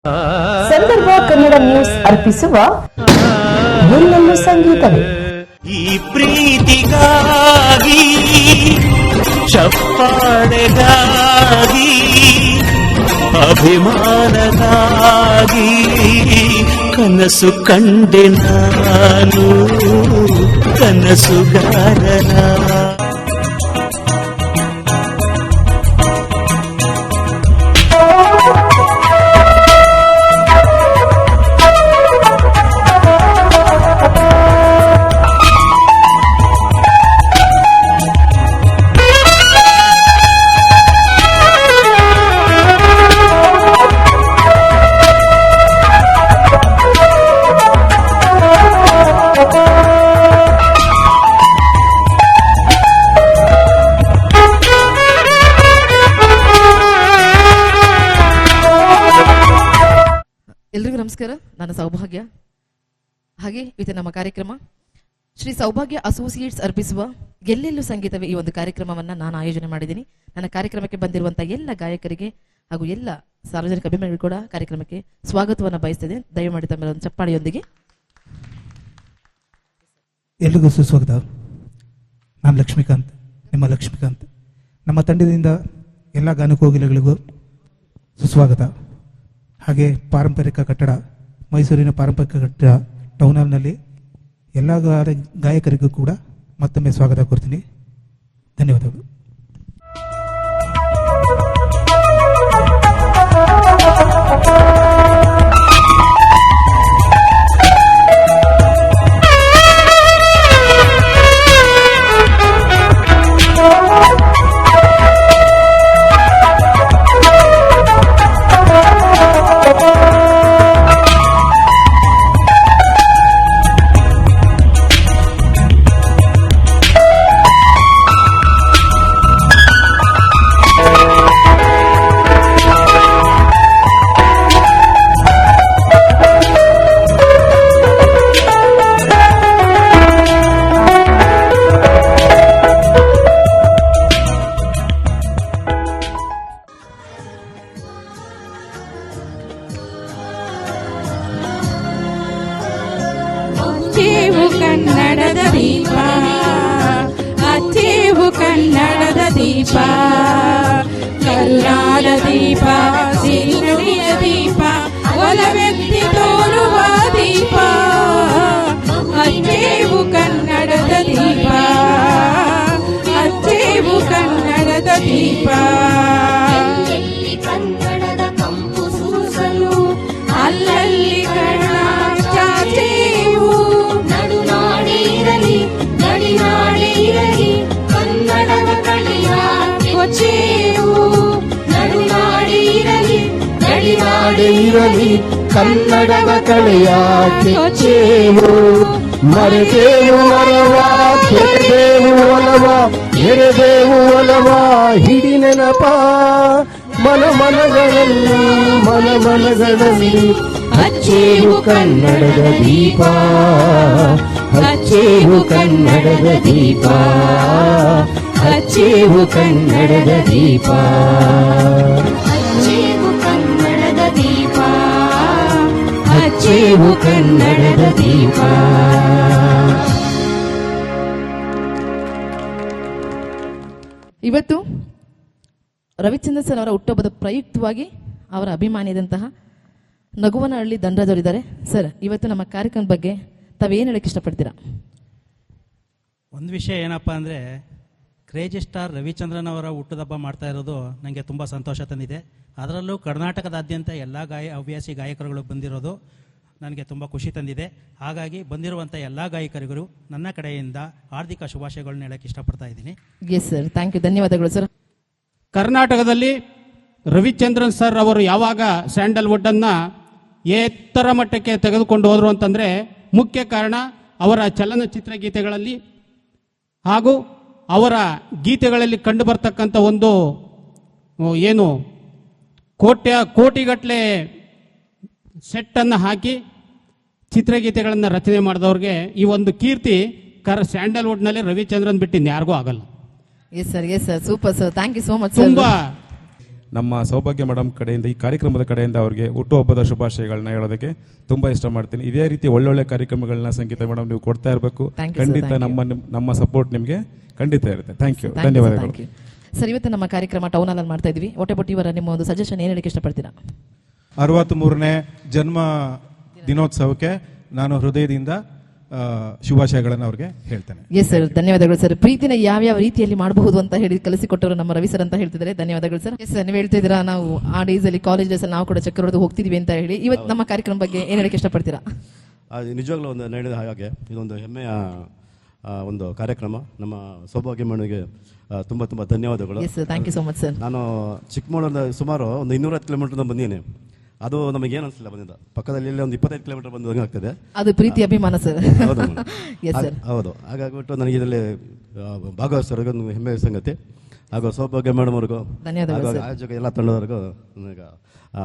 ಸಂದರ್ಭ ಕನ್ನಡ ನ್ಯೂಸ್ ಅರ್ಪಿಸುವ ಎಲ್ಲೆಲ್ಲೂ ಸಂಗೀತವೇ. ಈ ಪ್ರೀತಿಗಾಗಿ ಚಪ್ಪಾಳೆಗಾಗಿ ಅಭಿಮಾನಗಾಗಿ ಕನಸು ಕಂಡೆ ನಾನು ಕನಸುಗಾರನ. ಎಲ್ರಿಗೂ ನಮಸ್ಕಾರ. ನಾನು ಸೌಭಾಗ್ಯ. ಹಾಗೆ ಇದು ನಮ್ಮ ಕಾರ್ಯಕ್ರಮ ಶ್ರೀ ಸೌಭಾಗ್ಯ ಅಸೋಸಿಯೇಟ್ಸ್ ಅರ್ಪಿಸುವ ಎಲ್ಲೆಲ್ಲೂ ಸಂಗೀತವೇ. ಈ ಒಂದು ಕಾರ್ಯಕ್ರಮವನ್ನು ನಾನು ಆಯೋಜನೆ ಮಾಡಿದ್ದೀನಿ. ನನ್ನ ಕಾರ್ಯಕ್ರಮಕ್ಕೆ ಬಂದಿರುವಂತಹ ಎಲ್ಲ ಗಾಯಕರಿಗೆ ಹಾಗೂ ಎಲ್ಲ ಸಾರ್ವಜನಿಕ ಅಭಿಮಾನಿಗಳು ಕೂಡ ಕಾರ್ಯಕ್ರಮಕ್ಕೆ ಸ್ವಾಗತವನ್ನು ಬಯಸ್ತೇನೆ. ದಯಮಾಡಿ ತಮ್ಮ ಒಂದು ಚಪ್ಪಾಳೆಯೊಂದಿಗೆ ಎಲ್ರಿಗೂ ಸುಸ್ವಾಗತ. ನಾನು ಲಕ್ಷ್ಮೀಕಾಂತ್, ನಿಮ್ಮ ಲಕ್ಷ್ಮೀಕಾಂತ್. ನಮ್ಮ ತಂಡದಿಂದ ಎಲ್ಲ ಗಾನಕೋಗಿಲೆಗಳಿಗೂ ಸುಸ್ವಾಗತ. ಹಾಗೆ ಪಾರಂಪರಿಕ ಕಟ್ಟಡ, ಮೈಸೂರಿನ ಪಾರಂಪರಿಕ ಕಟ್ಟಡ ಟೌನ್ ಹಾಲ್ನಲ್ಲಿ ಎಲ್ಲ ಗಾಯಕರಿಗೂ ಕೂಡ ಮತ್ತೊಮ್ಮೆ ಸ್ವಾಗತ ಕೊಡ್ತೀನಿ. ಧನ್ಯವಾದಗಳು. ಅಚ್ಚೇವು ಕನ್ನಡದ ದೀಪ, ಅಚ್ಚೇವು ಕನ್ನಡದ ದೀಪ, ಕರುನಾಡ ದೀಪ, ಸಿರಿನುಡಿಯ ದೀಪ, ಒಲವೆತ್ತಿ ತೋರುವ ದೀಪ. ಅಚ್ಚೇವು ಕನ್ನಡದ ದೀಪ, ಅಚ್ಚೇವು ಕನ್ನಡದ ದೀಪ. ಕನ್ನಡದ ಕಂಪು ಸೂಸಲು ಅಲ್ಲಲ್ಲಿ ಕಣ ಚಾಚೇವು. ನಡುನಾಡಿರಲಿ ನಡಿನಾಡಿರಲಿ ಕನ್ನಡದ ಕಡೆಯ ಕೊಚ್ಚೇವು. ನಡುನಾಡಿರಲಿ ನಡಿನಾಡಿರಲಿ ಕನ್ನಡದ ಕಳೆಯ ಕೆಚ್ಚೇವು. ಮರೆದೇವು ಮರವ ಕೆರೆದೇವು ಒಲವ ಎರೆದೇವು ಒಲವ ಹಿಡಿ ನೆನಪ ಮನ ಮನಗಳಲ್ಲಿ ಮನ ಮನಗಳಲ್ಲಿ. ಹಚ್ಚೇವು ಕನ್ನಡದ ದೀಪ, ಹಚ್ಚೇವು ಕನ್ನಡದ ದೀಪ, ಹಚ್ಚೇವು ಕನ್ನಡದ ದೀಪ, ಹಚ್ಚೇವು ಕನ್ನಡದ ದೀಪ, ಹಚ್ಚೇವು ಕನ್ನಡದ ದೀಪ. ಇವತ್ತು ರವಿಚಂದ್ರನ್ ಸರ್ ಅವರ ಹುಟ್ಟುಹಬ್ಬದ ಪ್ರಯುಕ್ತವಾಗಿ ಅವರ ಅಭಿಮಾನಿಯಾದಂತಹ ನಗುವನಹಳ್ಳಿ ದಂಡದವರಿದ್ದಾರೆ. ಸರ್, ಇವತ್ತು ನಮ್ಮ ಕಾರ್ಯಕ್ರಮದ ಬಗ್ಗೆ ತಾವೇನು ಹೇಳಕ್ಕೆ ಇಷ್ಟಪಡ್ತೀರಾ? ಒಂದು ವಿಷಯ ಏನಪ್ಪ ಅಂದರೆ, ಕ್ರೇಜಿ ಸ್ಟಾರ್ ರವಿಚಂದ್ರನ್ ಅವರ ಹುಟ್ಟುಹಬ್ಬ ಮಾಡ್ತಾ ಇರೋದು ನನಗೆ ತುಂಬ ಸಂತೋಷ ತಂದಿದೆ. ಅದರಲ್ಲೂ ಕರ್ನಾಟಕದಾದ್ಯಂತ ಎಲ್ಲ ಹವ್ಯಾಸಿ ಗಾಯಕರುಗಳು ಬಂದಿರೋದು ನನಗೆ ತುಂಬ ಖುಷಿ ತಂದಿದೆ. ಹಾಗಾಗಿ ಬಂದಿರುವಂಥ ಎಲ್ಲ ಗಾಯಕರಿಗೂ ನನ್ನ ಕಡೆಯಿಂದ ಹಾರ್ದಿಕ ಶುಭಾಶಯಗಳನ್ನ ಹೇಳಕ್ಕೆ ಇಷ್ಟಪಡ್ತಾ ಇದ್ದೀನಿ. ಎಸ್ ಸರ್, ಥ್ಯಾಂಕ್ ಯು, ಧನ್ಯವಾದಗಳು ಸರ್. ಕರ್ನಾಟಕದಲ್ಲಿ ರವಿಚಂದ್ರನ್ ಸರ್ ಅವರು ಯಾವಾಗ ಸ್ಯಾಂಡಲ್ವುಡ್ ಅನ್ನ ಎತ್ತರ ಮಟ್ಟಕ್ಕೆ ತೆಗೆದುಕೊಂಡು ಹೋದರು ಅಂತಂದರೆ ಮುಖ್ಯ ಕಾರಣ ಅವರ ಚಲನಚಿತ್ರ ಗೀತೆಗಳಲ್ಲಿ ಹಾಗೂ ಅವರ ಗೀತೆಗಳಲ್ಲಿ ಕಂಡು ಬರ್ತಕ್ಕಂಥ ಒಂದು ಏನು ಕೋಟಿಗಟ್ಟಲೆ ಸೆಟ್ಟನ್ನು ಹಾಕಿ ಚಿತ್ರಗೀತೆಗಳನ್ನು ರಚನೆ ಮಾಡಿದವ್ರಿಗೆ ಈ ಒಂದು ಕೀರ್ತಿ ಸ್ಯಾಂಡಲ್ವುಡ್ನಲ್ಲಿ ರವಿಚಂದ್ರನ್ ಬಿಟ್ಟು ಯಾರಿಗೂ ಆಗಲ್ಲ. Yes sir, super sir, thank you so much. ತುಂಬಾ ನಮ್ಮ ಸೌಭಾಗ್ಯ ಮೇಡಮ್ ಕಡೆಯಿಂದ ಈ ಕಾರ್ಯಕ್ರಮದ ಕಡೆಯಿಂದ ಅವರಿಗೆ ಹುಟ್ಟುಹಬ್ಬದ ಶುಭಾಶಯಗಳನ್ನ ಹೇಳೋದಕ್ಕೆ ತುಂಬಾ ಇಷ್ಟ ಮಾಡ್ತೀನಿ. ಇದೇ ರೀತಿ ಒಳ್ಳೊಳ್ಳೆ ಕಾರ್ಯಕ್ರಮಗಳನ್ನ ಸಂಗೀತ ಮೇಡಮ್ ನೀವು ಕೊಡ್ತಾ ಇರಬೇಕು. ಖಂಡಿತ ನಮ್ಮ ಸಪೋರ್ಟ್ ನಿಮಗೆ ಖಂಡಿತ ಇರುತ್ತೆ. ಥ್ಯಾಂಕ್ ಯು, ಧನ್ಯವಾದಗಳು ಸರ್. ಇವತ್ತು ನಮ್ಮ ಕಾರ್ಯಕ್ರಮ ಟೌನ್ ಹಾಲ್ ಮಾಡ್ತಾ ಇದ್ವಿ. ಒಟ್ಟೆ ಇವರ ನಿಮ್ಮ ಒಂದು ಸಜೆಷನ್ ಏನು ಹೇಳಕ್ಕೆ ಇಷ್ಟಪಡ್ತೀರಾ? 63ನೇ ಜನ್ಮ ದಿನೋತ್ಸವಕ್ಕೆ ನಾನು ಹೃದಯದಿಂದ ಶುಭಾಶಯಗಳನ್ನು ಅವ್ರಿಗೆ ಹೇಳ್ತೇನೆ. ಎಸ್ ಸರ್, ಧನ್ಯವಾದಗಳು ಸರ್. ಪ್ರೀತಿನ ಯಾವ ರೀತಿಯಲ್ಲಿ ಮಾಡಬಹುದು ಅಂತ ಹೇಳಿ ಕಲಿಸಿಕೊಟ್ಟರು ನಮ್ಮ ರವಿ ಸರ್ ಅಂತ ಹೇಳ್ತಿದ್ದಾರೆ. ಧನ್ಯವಾದಗಳು ಸರ್. ಎಸ್ ಸರ್, ನೀವು ಹೇಳ್ತಾ ಇದ್ದೀರಾ ನಾವು ಆ ಡೇಸ್ ಅಲ್ಲಿ ಕಾಲೇಜ್ ಡೇಸ್ ಅಲ್ಲಿ ನಾವು ಕೂಡ ಚಕ್ಕರ್ ಹೊಡೆದು ಹೋಗ್ತಿದ್ವಿ ಅಂತ ಹೇಳಿ. ಇವತ್ತು ನಮ್ಮ ಕಾರ್ಯಕ್ರಮ ಬಗ್ಗೆ ಏನು ಹೇಳಕ್ಕೆ ಇಷ್ಟಪಡ್ತೀರಾ? ನಿಜವಾಗ್ಲೂ ಒಂದು ನಡೆದ ಹಾಗೆ ಇದೊಂದು ಹೆಮ್ಮೆಯ ಒಂದು ಕಾರ್ಯಕ್ರಮ. ನಮ್ಮ ಸೌಭಾಗ್ಯ ಮೇಡಮ್ಗೆ ತುಂಬ ತುಂಬ ಧನ್ಯವಾದಗಳು. Yes sir, thank you so much sir. ನಾನು ಚಿಕ್ಕಮಗಳೂರಿಂದ ಸುಮಾರು ಒಂದು 210 ಕಿಲೋಮೀಟರ್ ಬಂದಿದ್ದೀನಿ. ಅದು ನಮಗೆ ಏನು ಅನಿಸಲಿಲ್ಲ, ಬಂದಿದ್ದ ಪಕ್ಕದಲ್ಲಿ ಒಂದು 25 ಕಿಲೋಮೀಟರ್ ಬಂದಂಗೆ ಆಗ್ತದೆ. ಅದು ಪ್ರೀತಿ ಅಭಿಮಾನ ಸರ್. ಹೌದು. ಹಾಗಾಗ್ಬಿಟ್ಟು ನನಗೆ ಇದರಲ್ಲಿ ಭಾಗವಹಿಸೋರಿಗೆ ಒಂದು ಹೆಮ್ಮೆಯ ಸಂಗತಿ. ಹಾಗೂ ಸೌಭಾಗ್ಯ ಮೇಡಮ್ ಅವ್ರಿಗೂ ಆಯೋಜಕ ಎಲ್ಲ ತಂಡದವರೆಗೂ ನನಗೆ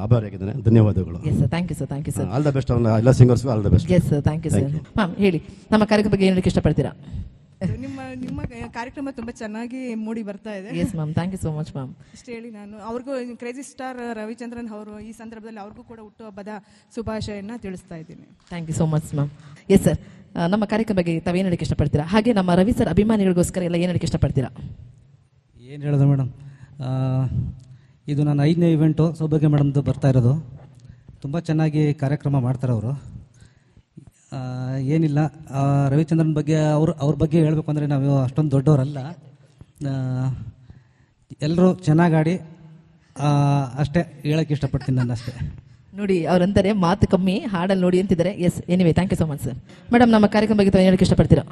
ಆಭಾರಿಯಾಗಿದ್ದೇನೆ. ಧನ್ಯವಾದಗಳು. Thank you sir, thank you sir. All the best ಎಲ್ಲ ಸಿಂಗರ್ಸ್ಗೂ all the best. Yes sir, thank you sir. Ma'am ಹೇಳಿ, ನಮ್ಮ ಕಾರ್ಯಕ್ರಮ ಬಗ್ಗೆ ಏನು ಹೇಳಕ್ಕೆ ಇಷ್ಟಪಡ್ತೀರಾ? ನಿಮ್ಮ ಕಾರ್ಯಕ್ರಮ ತುಂಬಾ ಚೆನ್ನಾಗಿ ಮೂಡಿ ಬರ್ತಾ ಇದೆ. Yes ma'am, thank you so much ma'am. ಇಷ್ಟು ಹೇಳಿ ನಾನು ಅವ್ರಿಗೂ ಕ್ರೇಜಿ ಸ್ಟಾರ್ ರವಿಚಂದ್ರನ್ ಅವರು ಈ ಸಂದರ್ಭದಲ್ಲಿ ಅವ್ರಿಗೂ ಕೂಡ ಹುಟ್ಟುಹಬ್ಬದ ಶುಭಾಶಯನ ತಿಳಿಸ್ತಾ ಇದ್ದೀನಿ. Thank you so much ma'am. Yes sir, ನಮ್ಮ ಕಾರ್ಯಕ್ರಮ ಬಗ್ಗೆ ತಾವೇನು ಹೇಳಕ್ಕೆ ಇಷ್ಟಪಡ್ತೀರಾ? ಹಾಗೆ ನಮ್ಮ ರವಿ ಸರ್ ಅಭಿಮಾನಿಗಳಿಗೋಸ್ಕರ ಎಲ್ಲ ಏನು ಹೇಳಕ್ಕೆ ಇಷ್ಟಪಡ್ತೀರಾ? ಏನು ಹೇಳೋದು ಮೇಡಮ್, ಇದು ನನ್ನ 5ನೇ ಇವೆಂಟು ಸೌಭಾಗ್ಯ ಮೇಡಮ್ದು ಬರ್ತಾ ಇರೋದು. ತುಂಬ ಚೆನ್ನಾಗಿ ಕಾರ್ಯಕ್ರಮ ಮಾಡ್ತಾರೆ ಅವರು. ಏನಿಲ್ಲ, ರವಿಚಂದ್ರನ್ ಬಗ್ಗೆ ಅವ್ರ ಬಗ್ಗೆ ಹೇಳಬೇಕು ಅಂದರೆ ನಾವು ಅಷ್ಟೊಂದು ದೊಡ್ಡವರಲ್ಲ. ಎಲ್ಲರೂ ಚೆನ್ನಾಗಿ ಆಡಿ ಅಷ್ಟೇ ಹೇಳಕ್ಕೆ ಇಷ್ಟಪಡ್ತೀನಿ ನಾನು ಅಷ್ಟೇ. ನೋಡಿ, ಅವರಂತಾರೆ ಮಾತು ಕಮ್ಮಿ ಹಾಡಲ್ಲಿ ನೋಡಿ ಅಂತಿದ್ದಾರೆ. Yes, anyway thank you so much sir. Madam, ನಮ್ಮ ಕಾರ್ಯಕ್ರಮ ಬಗ್ಗೆ ತಾವು ಹೇಳಕ್ಕೆ ಇಷ್ಟಪಡ್ತೀರಾ?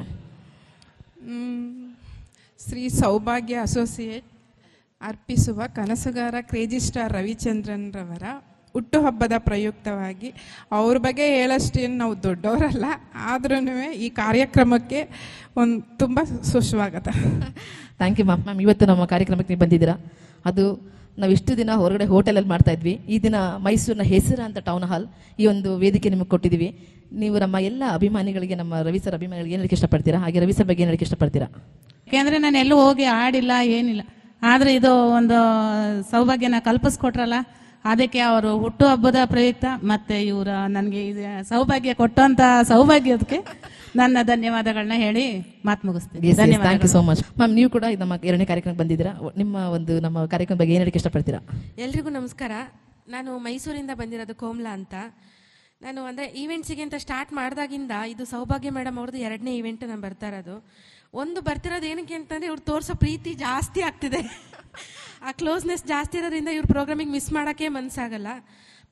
ಶ್ರೀ ಸೌಭಾಗ್ಯ ಅಸೋಸಿಯೇಟ್ ಅರ್ಪಿಸುವ ಕನಸುಗಾರ ಕ್ರೇಜಿ ಸ್ಟಾರ್ ರವಿಚಂದ್ರನ್ ರವರ ಹುಟ್ಟುಹಬ್ಬದ ಪ್ರಯುಕ್ತವಾಗಿ ಅವ್ರ ಬಗ್ಗೆ ಹೇಳಷ್ಟೇನು ನಾವು ದೊಡ್ಡವರಲ್ಲ, ಆದ್ರೂ ಈ ಕಾರ್ಯಕ್ರಮಕ್ಕೆ ಒಂದು ತುಂಬ ಸುಸ್ವಾಗತ. Thank you ma'am. ಇವತ್ತು ನಮ್ಮ ಕಾರ್ಯಕ್ರಮಕ್ಕೆ ನೀವು ಬಂದಿದ್ದೀರಾ. ಅದು ನಾವು ಇಷ್ಟು ದಿನ ಹೊರಗಡೆ ಹೋಟೆಲಲ್ಲಿ ಮಾಡ್ತಾ ಇದ್ವಿ. ಈ ದಿನ ಮೈಸೂರಿನ ಹೆಸರಾಂತ ಟೌನ್ ಹಾಲ್ ಈ ಒಂದು ವೇದಿಕೆ ನಿಮಗೆ ಕೊಟ್ಟಿದ್ದೀವಿ. ನೀವು ನಮ್ಮ ಎಲ್ಲ ಅಭಿಮಾನಿಗಳಿಗೆ, ನಮ್ಮ ರವಿ ಸರ್ ಅಭಿಮಾನಿಗಳಿಗೆ ಏನು ಹೇಳಕ್ಕೆ ಇಷ್ಟಪಡ್ತೀರಾ? ಹಾಗೆ ರವಿ ಸರ್ ಬಗ್ಗೆ ಏನು ಹೇಳಕ್ಕೆ ಇಷ್ಟಪಡ್ತೀರಾ? ಯಾಕೆಂದರೆ ನಾನು ಎಲ್ಲೂ ಹೋಗಿ ಆಡಿಲ್ಲ, ಏನಿಲ್ಲ. ಆದರೆ ಇದು ಒಂದು ಸೌಭಾಗ್ಯನ ಕಲ್ಪಿಸ್ಕೊಟ್ರಲ್ಲ, ಅದಕ್ಕೆ ಅವರು ಹುಟ್ಟುಹಬ್ಬದ ಪ್ರಯುಕ್ತ ಮತ್ತೆ ಇವರ ನನಗೆ ಸೌಭಾಗ್ಯ ಕೊಟ್ಟಂತ ಸೌಭಾಗ್ಯದಕ್ಕೆ ನನ್ನ ಧನ್ಯವಾದಗಳನ್ನ ಹೇಳಿ ಮಾತು ಮುಗಿಸ್ತೀನಿ. Thank you so much ma'am. ನೀವು ಕೂಡ ನಮ್ಮ 2ನೇ ಕಾರ್ಯಕ್ರಮಕ್ಕೆ ಬಂದಿದ್ದೀರಾ. ನಮ್ಮ ಕಾರ್ಯಕ್ರಮ ಬಗ್ಗೆ ಏನು ಹೇಳಕ್ಕೆ ಇಷ್ಟಪಡ್ತೀರಾ? ಎಲ್ರಿಗೂ ನಮಸ್ಕಾರ. ನಾನು ಮೈಸೂರಿಂದ ಬಂದಿರೋದು, ಕೋಮ್ಲಾ ಅಂತ. ನಾನು ಅಂದರೆ ಈವೆಂಟ್ಸಿಗೆ ಅಂತ ಸ್ಟಾರ್ಟ್ ಮಾಡಿದಾಗಿಂದ ಇದು ಸೌಭಾಗ್ಯ ಮೇಡಮ್ ಅವ್ರದ್ದು 2ನೇ ಈವೆಂಟ್ ನಾನು ಬರ್ತಾ ಇರೋದು. ಒಂದು ಬರ್ತಿರೋದು ಏನಕ್ಕೆ ಅಂತಂದರೆ ಇವ್ರು ತೋರಿಸೋ ಪ್ರೀತಿ ಜಾಸ್ತಿ ಆಗ್ತಿದೆ. ಆ ಕ್ಲೋಸ್ನೆಸ್ ಜಾಸ್ತಿ ಇರೋದ್ರಿಂದ ಇವ್ರ ಪ್ರೋಗ್ರಾಮಿಗೆ ಮಿಸ್ ಮಾಡೋಕ್ಕೆ ಮನಸ್ಸಾಗಲ್ಲ.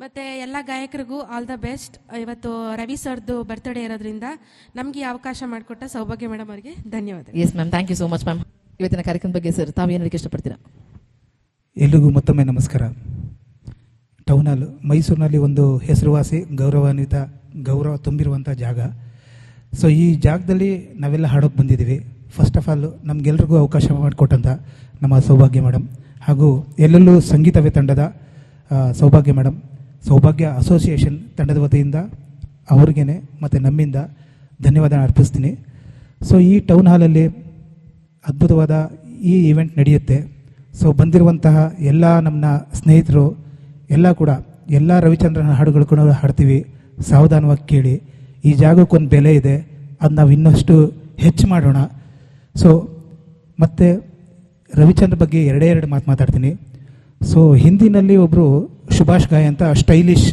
ಮತ್ತು ಎಲ್ಲ ಗಾಯಕರಿಗೂ ಆಲ್ ದ ಬೆಸ್ಟ್. ಇವತ್ತು ರವಿ ಸರ್ದು ಬರ್ತ್ಡೇ ಇರೋದ್ರಿಂದ ನಮಗೆ ಈ ಅವಕಾಶ ಮಾಡಿಕೊಟ್ಟ ಸೌಭಾಗ್ಯ ಮೇಡಮ್ ಅವರಿಗೆ ಧನ್ಯವಾದ. Yes ma'am, thank you so much ma'am. ಇವತ್ತಿನ ಕಾರ್ಯಕ್ರಮ ಬಗ್ಗೆ ಸರ್ ತಾವು ಏನು ಹೇಳಕ್ಕೆ ಇಷ್ಟಪಡ್ತೀರಾ? ಎಲ್ರಿಗೂ ಮತ್ತೊಮ್ಮೆ ನಮಸ್ಕಾರ. ಟೌನ್ ಹಾಲ್ ಮೈಸೂರಿನಲ್ಲಿ ಒಂದು ಹೆಸರುವಾಸಿ ಗೌರವ ತುಂಬಿರುವಂಥ ಜಾಗ. ಸೊ ಈ ಜಾಗದಲ್ಲಿ ನಾವೆಲ್ಲ ಹಾಡೋಕೆ ಬಂದಿದ್ದೀವಿ. ಫಸ್ಟ್ ಆಫ್ ಆಲ್ ನಮಗೆಲ್ರಿಗೂ ಅವಕಾಶ ಮಾಡಿಕೊಟ್ಟಂಥ ನಮ್ಮ ಸೌಭಾಗ್ಯ ಮೇಡಮ್ ಹಾಗೂ ಎಲ್ಲೆಲ್ಲೂ ಸಂಗೀತವೇ ತಂಡದ ಸೌಭಾಗ್ಯ ಮೇಡಮ್, ಸೌಭಾಗ್ಯ ಅಸೋಸಿಯೇಷನ್ ತಂಡದ ವತಿಯಿಂದ ಅವ್ರಿಗೇನೆ ಮತ್ತು ನಮ್ಮಿಂದ ಧನ್ಯವಾದ ಅರ್ಪಿಸ್ತೀನಿ. ಸೊ ಈ ಟೌನ್ ಹಾಲಲ್ಲಿ ಅದ್ಭುತವಾದ ಈ ಈವೆಂಟ್ ನಡೆಯುತ್ತೆ. ಸೊ ಬಂದಿರುವಂತಹ ಎಲ್ಲ ನಮ್ಮ ಸ್ನೇಹಿತರು ಎಲ್ಲ ಕೂಡ ಎಲ್ಲ ರವಿಚಂದ್ರನ ಹಾಡುಗಳು ಕೂಡ ಹಾಡ್ತೀವಿ. ಸಾವಧಾನವಾಗಿ ಕೇಳಿ, ಈ ಜಾಗಕ್ಕೊಂದು ಬೆಲೆ ಇದೆ, ಅದು ನಾವು ಇನ್ನಷ್ಟು ಹೆಚ್ಚು ಮಾಡೋಣ. ಸೊ ಮತ್ತು ರವಿಚಂದ್ರ ಬಗ್ಗೆ ಎರಡೇ ಮಾತು ಮಾತಾಡ್ತೀನಿ. ಸೊ ಹಿಂದಿನಲ್ಲಿ ಒಬ್ಬರು ಸುಭಾಷ್ ಗಾಯ್ ಅಂತ ಸ್ಟೈಲಿಶ್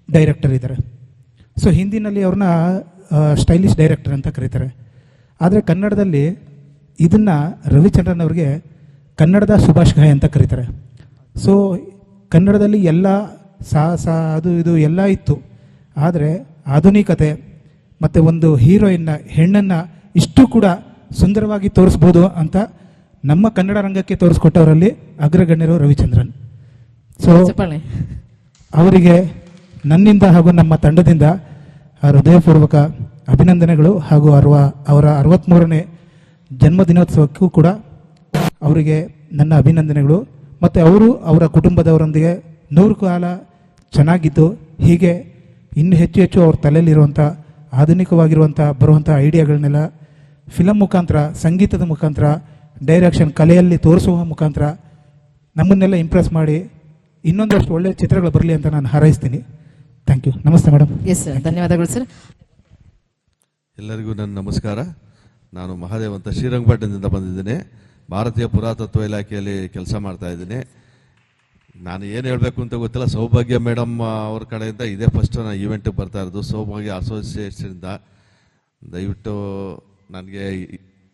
ಡೈರೆಕ್ಟರ್ ಇದ್ದಾರೆ. ಸೊ ಹಿಂದಿನಲ್ಲಿ ಅವ್ರನ್ನ ಸ್ಟೈಲಿಶ್ ಡೈರೆಕ್ಟರ್ ಅಂತ ಕರೀತಾರೆ. ಆದರೆ ಕನ್ನಡದಲ್ಲಿ ಇದನ್ನು ರವಿಚಂದ್ರನ್ ಅವ್ರಿಗೆ ಕನ್ನಡದ ಸುಭಾಷ್ ಗಾಯ್ ಅಂತ ಕರೀತಾರೆ. ಸೊ ಕನ್ನಡದಲ್ಲಿ ಎಲ್ಲ ಸಾಹಸ ಅದು ಇದು ಎಲ್ಲ ಇತ್ತು. ಆದರೆ ಆಧುನಿಕತೆ ಮತ್ತು ಒಂದು ಹೀರೋಯಿನ್ನ ಹೆಣ್ಣನ್ನು ಇಷ್ಟು ಕೂಡ ಸುಂದರವಾಗಿ ತೋರಿಸ್ಬೋದು ಅಂತ ನಮ್ಮ ಕನ್ನಡ ರಂಗಕ್ಕೆ ತೋರಿಸ್ಕೊಟ್ಟವರಲ್ಲಿ ಅಗ್ರಗಣ್ಯರು ರವಿಚಂದ್ರನ್. ಸೊ ಅವರಿಗೆ ನನ್ನಿಂದ ಹಾಗೂ ನಮ್ಮ ತಂಡದಿಂದ ಹೃದಯಪೂರ್ವಕ ಅಭಿನಂದನೆಗಳು ಹಾಗೂ ಅವರ 63ನೇ ಜನ್ಮದಿನೋತ್ಸವಕ್ಕೂ ಕೂಡ ಅವರಿಗೆ ನನ್ನ ಅಭಿನಂದನೆಗಳು. ಮತ್ತು ಅವರು ಅವರ ಕುಟುಂಬದವರೊಂದಿಗೆ 100 ಕಾಲ ಚೆನ್ನಾಗಿದ್ದು ಹೀಗೆ ಇನ್ನೂ ಹೆಚ್ಚು ಹೆಚ್ಚು ಅವ್ರ ತಲೆಯಲ್ಲಿರುವಂಥ ಆಧುನಿಕವಾಗಿರುವಂಥ ಬರುವಂಥ ಐಡಿಯಾಗಳನ್ನೆಲ್ಲ ಫಿಲಮ್ ಮುಖಾಂತರ, ಸಂಗೀತದ ಮುಖಾಂತರ, ಡೈರೆಕ್ಷನ್ ಕಲೆಯಲ್ಲಿ ತೋರಿಸುವ ಮುಖಾಂತರ ನಮ್ಮನ್ನೆಲ್ಲ ಇಂಪ್ರೆಸ್ ಮಾಡಿ ಇನ್ನೊಂದಷ್ಟು ಒಳ್ಳೆಯ ಚಿತ್ರಗಳು ಬರಲಿ ಅಂತ ನಾನು ಹಾರೈಸ್ತೀನಿ. Thank you. ನಮಸ್ತೆ ಮೇಡಮ್. ಎಸ್ ಸರ್, ಧನ್ಯವಾದಗಳು ಸರ್. ಎಲ್ಲರಿಗೂ ನನ್ನ ನಮಸ್ಕಾರ. ನಾನು ಮಹಾದೇವ್ ಅಂತ ಶ್ರೀರಂಗಪಟ್ಟಣದಿಂದ ಬಂದಿದ್ದೇನೆ. ಭಾರತೀಯ ಪುರಾತತ್ವ ಇಲಾಖೆಯಲ್ಲಿ ಕೆಲಸ ಮಾಡ್ತಾ ಇದ್ದೀನಿ. ನಾನು ಏನು ಹೇಳಬೇಕು ಅಂತ ಗೊತ್ತಿಲ್ಲ. ಸೌಭಾಗ್ಯ ಮೇಡಮ್ ಅವ್ರ ಕಡೆಯಿಂದ ಇದೇ ಫಸ್ಟ್ ನಾನು ಈವೆಂಟಿಗೆ ಬರ್ತಾ ಇರೋದು, ಸೌಭಾಗ್ಯ ಅಸೋಸಿಯೇಷನಿಂದ. ದಯವಿಟ್ಟು ನನಗೆ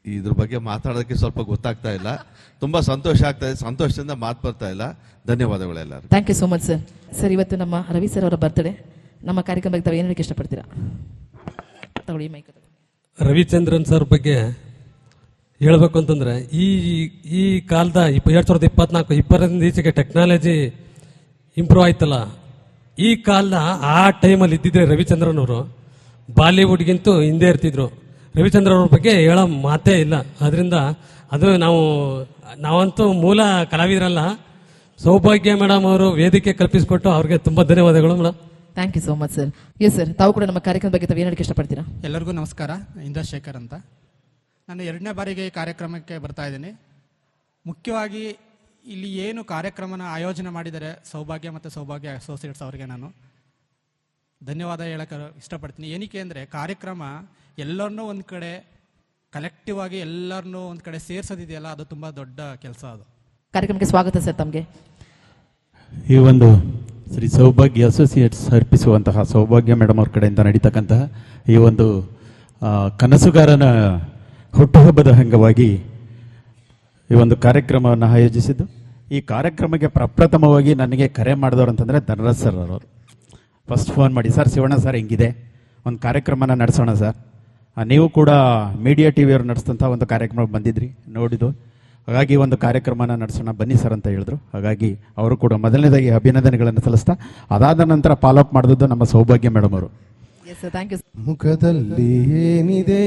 ಇದ್ರ ಬಗ್ಗೆ ಮಾತಾಡೋದಕ್ಕೆ ಸ್ವಲ್ಪ ಗೊತ್ತಾಗ್ತಾ ಇಲ್ಲ. ತುಂಬ ಸಂತೋಷ ಆಗ್ತಾ ಇದೆ, ಸಂತೋಷದಿಂದ ಮಾತು ಬರ್ತಾ ಇಲ್ಲ. ಧನ್ಯವಾದಗಳು ಎಲ್ಲರೂ. Thank you so much sir. Sir, ಇವತ್ತು ನಮ್ಮ ರವಿ ಸರ್ ಅವರ ಬರ್ತ್ಡೇ. ನಮ್ಮ ಕಾರ್ಯಕ್ರಮಕ್ಕೆ ತಾವು ಏನು ಹೇಳಕ್ಕೆ ಇಷ್ಟಪಡ್ತೀರಾ? ತಗೊಳ್ಳಿ ಮೈಕ್. ರವಿಚಂದ್ರನ್ ಸರ್ ಬಗ್ಗೆ ಹೇಳಬೇಕು ಅಂತಂದರೆ, ಈ ಕಾಲದ 2024 ಈಚೆಗೆ ಟೆಕ್ನಾಲಜಿ ಇಂಪ್ರೂವ್ ಆಯ್ತಲ್ಲ, ಈ ಕಾಲದ ಆ ಟೈಮಲ್ಲಿ ಇದ್ದಿದ್ರೆ ರವಿಚಂದ್ರನ್ ಅವರು ಬಾಲಿವುಡ್ಗಿಂತೂ ಹಿಂದೆ ಇರ್ತಿದ್ರು. ರವಿಚಂದ್ರನ್ ಅವ್ರ ಬಗ್ಗೆ ಹೇಳೋ ಮಾತೇ ಇಲ್ಲ. ಅದರಿಂದ ಅದು ನಾವಂತೂ ಮೂಲ ಕಲಾವಿದರಲ್ಲ. ಸೌಭಾಗ್ಯ ಮೇಡಮ್ ಅವರು ವೇದಿಕೆ ಕಲ್ಪಿಸಿಕೊಟ್ಟು ಅವ್ರಿಗೆ ತುಂಬ ಧನ್ಯವಾದಗಳು madam. Thank you so much sir. Yes sir, ತಾವು ಕೂಡ ನಮ್ಮ ಕಾರ್ಯಕ್ರಮದ ಬಗ್ಗೆ ತಾವು ಏನು ಹೇಳಕ್ಕೆ ಇಷ್ಟಪಡ್ತೀರಾ? ಎಲ್ಲರಿಗೂ ನಮಸ್ಕಾರ. ಇಂದ್ರಶೇಖರ್ ಅಂತ. ನಾನು 2ನೇ ಬಾರಿಗೆ ಈ ಕಾರ್ಯಕ್ರಮಕ್ಕೆ ಬರ್ತಾ ಇದ್ದೀನಿ. ಮುಖ್ಯವಾಗಿ ಇಲ್ಲಿ ಏನು ಕಾರ್ಯಕ್ರಮನ ಆಯೋಜನೆ ಮಾಡಿದ್ದಾರೆ ಸೌಭಾಗ್ಯ ಮತ್ತು ಸೌಭಾಗ್ಯ ಅಸೋಸಿಯೇಟ್ಸ್ ಅವರಿಗೆ ನಾನು ಧನ್ಯವಾದ ಹೇಳಕ್ಕೆ ಇಷ್ಟಪಡ್ತೀನಿ. ಏನಕ್ಕೆ ಅಂದರೆ ಕಾರ್ಯಕ್ರಮ ಎಲ್ಲರನ್ನೂ ಒಂದು ಕಡೆ ಕಲೆಕ್ಟಿವ್ ಆಗಿ ಎಲ್ಲರನ್ನೂ ಒಂದು ಕಡೆ ಸೇರಿಸೋದಿದೆಯಲ್ಲ, ಅದು ತುಂಬ ದೊಡ್ಡ ಕೆಲಸ. ಅದು ಕಾರ್ಯಕ್ರಮಕ್ಕೆ ಸ್ವಾಗತ ಸರ್ ತಮಗೆ. ಈ ಒಂದು ಶ್ರೀ ಸೌಭಾಗ್ಯ ಅಸೋಸಿಯೇಟ್ಸ್ ಅರ್ಪಿಸುವಂತಹ ಸೌಭಾಗ್ಯ ಮೇಡಮ್ ಅವ್ರ ಕಡೆಯಿಂದ ನಡೀತಕ್ಕಂತಹ ಈ ಒಂದು ಕನಸುಗಾರನ ಹುಟ್ಟುಹಬ್ಬದ ಅಂಗವಾಗಿ ಈ ಒಂದು ಕಾರ್ಯಕ್ರಮವನ್ನು ಆಯೋಜಿಸಿದ್ದು. ಈ ಕಾರ್ಯಕ್ರಮಕ್ಕೆ ಪ್ರಪ್ರಥಮವಾಗಿ ನನಗೆ ಕರೆ ಮಾಡಿದವರು ಅಂತಂದರೆ ಧನರಾಜ್ ಸರ್ ಅವರು. ಫಸ್ಟ್ ಫೋನ್ ಮಾಡಿ, ಸರ್ ಶಿವಣ್ಣ ಸರ್ ಹೆಂಗಿದೆ, ಒಂದು ಕಾರ್ಯಕ್ರಮನ ನಡೆಸೋಣ ಸರ್, ನೀವು ಕೂಡ ಮೀಡಿಯಾ ಟಿ ವಿಯವರು ನಡೆಸಿದಂಥ ಒಂದು ಕಾರ್ಯಕ್ರಮ ಬಂದಿದ್ರಿ, ನೋಡಿದ್ದು, ಹಾಗಾಗಿ ಒಂದು ಕಾರ್ಯಕ್ರಮನ ನಡೆಸೋಣ ಬನ್ನಿ ಸರ್ ಅಂತ ಹೇಳಿದ್ರು. ಹಾಗಾಗಿ ಅವರು ಕೂಡ ಮೊದಲನೇದಾಗಿ ಅಭಿನಂದನೆಗಳನ್ನು ಸಲ್ಲಿಸ್ತಾ, ಅದಾದ ನಂತರ ಫಾಲೋ ಅಪ್ ಮಾಡಿದ್ದು ನಮ್ಮ ಸೌಭಾಗ್ಯ ಮೇಡಮ್ ಅವರು. ಮುಖದಲ್ಲಿ ಏನಿದೆ,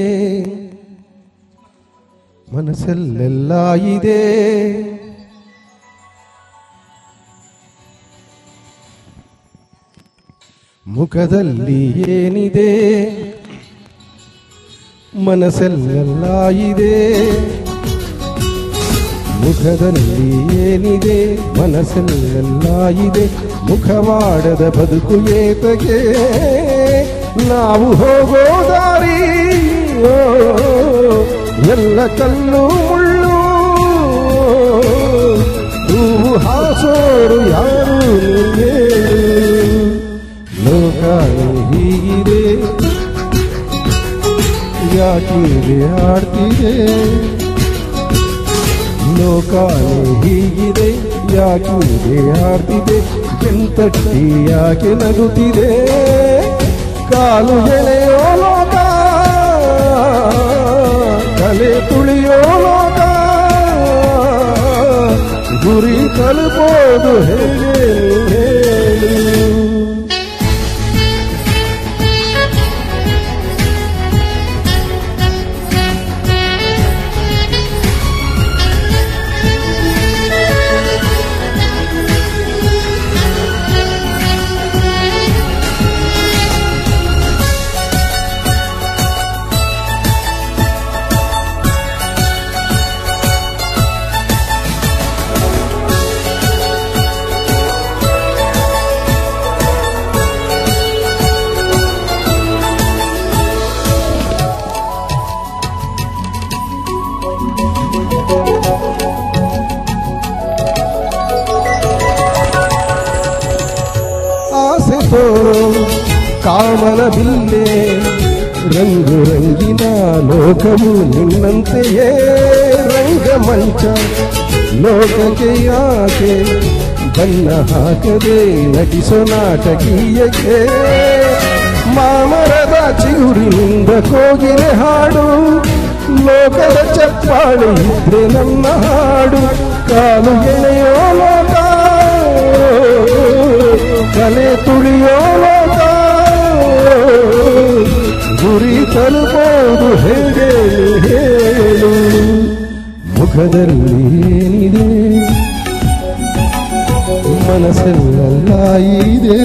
ಮನಸ್ಸಲ್ಲೆಲ್ಲ ಇದೆ, ಮುಖದಲ್ಲಿ ಏನಿದೆ, ಮನಸ್ಸಲ್ಲೆಲ್ಲ ಇದೆ, ಮುಖದಲ್ಲಿ ಏನಿದೆ, ಮನಸ್ಸಲ್ಲೆಲ್ಲ ಇದೆ, ಮುಖವಾಡದ ಬದುಕು ಏತಗೆ, ನಾವು ಹೋಗೋ ದಾರಿ ಎಲ್ಲ ಕಲ್ಲು ಮುಳ್ಳು, ಹೂವು ಹಾಸೋರು ಯಾರು ಲೋಕ ಹೀಗಿದೆ, ಯಾಕೆ ಆಡ್ತಿದೆ, ಲೋಕಾನೆ ಹೀಗಿದೆ, ಯಾಕೆ ಆಡ್ತಿದೆ, ಬೆಂತಟ್ಟಿ ಯಾಕೆ ನಗುತ್ತಿದೆ, ಕಾಲು ಎಳೆಯೋ ಲೋಕ, ತಲೆ ತುಳಿಯೋ ಲೋಕ, ಗುರಿ ತಲುಪೋದು ಹೇಗೆ ಹೇಳು. ಕಾಮನ ಬಿಲ್ಲೆ ರಂಗು ರಂಗಿನ ಲೋಕವು ನಿನ್ನಂತೆಯೇ ರಂಗಮಂಚ, ಲೋಕಕ್ಕೆ ಯಾಕೆ ಬಣ್ಣ ಹಾಕದೆ ನಟಿಸೋ ನಾಟಕೀಯಕ್ಕೆ, ಮಾಮರದ ಚಿಗುರಿನಿಂದ ಕೋಗಿಲೆ ಹಾಡು, ಲೋಕದ ಚಪ್ಪಾಳೆ ಇದ್ರೆ ನನ್ನ ಹಾಡು, ಕಾಲು ಎಳೆಯೋ ಲೋಕ, ತಲೆ ತುಳಿಯೋ ಲೋಕ, ಗುರಿ ತಲುಪೋದು ಹೇಗೆ ಹೇಳು. ಮುಖದಲ್ಲಿ ಏನಿದೆ, ಮನಸ್ಸೆಲ್ಲ ಇದೆ,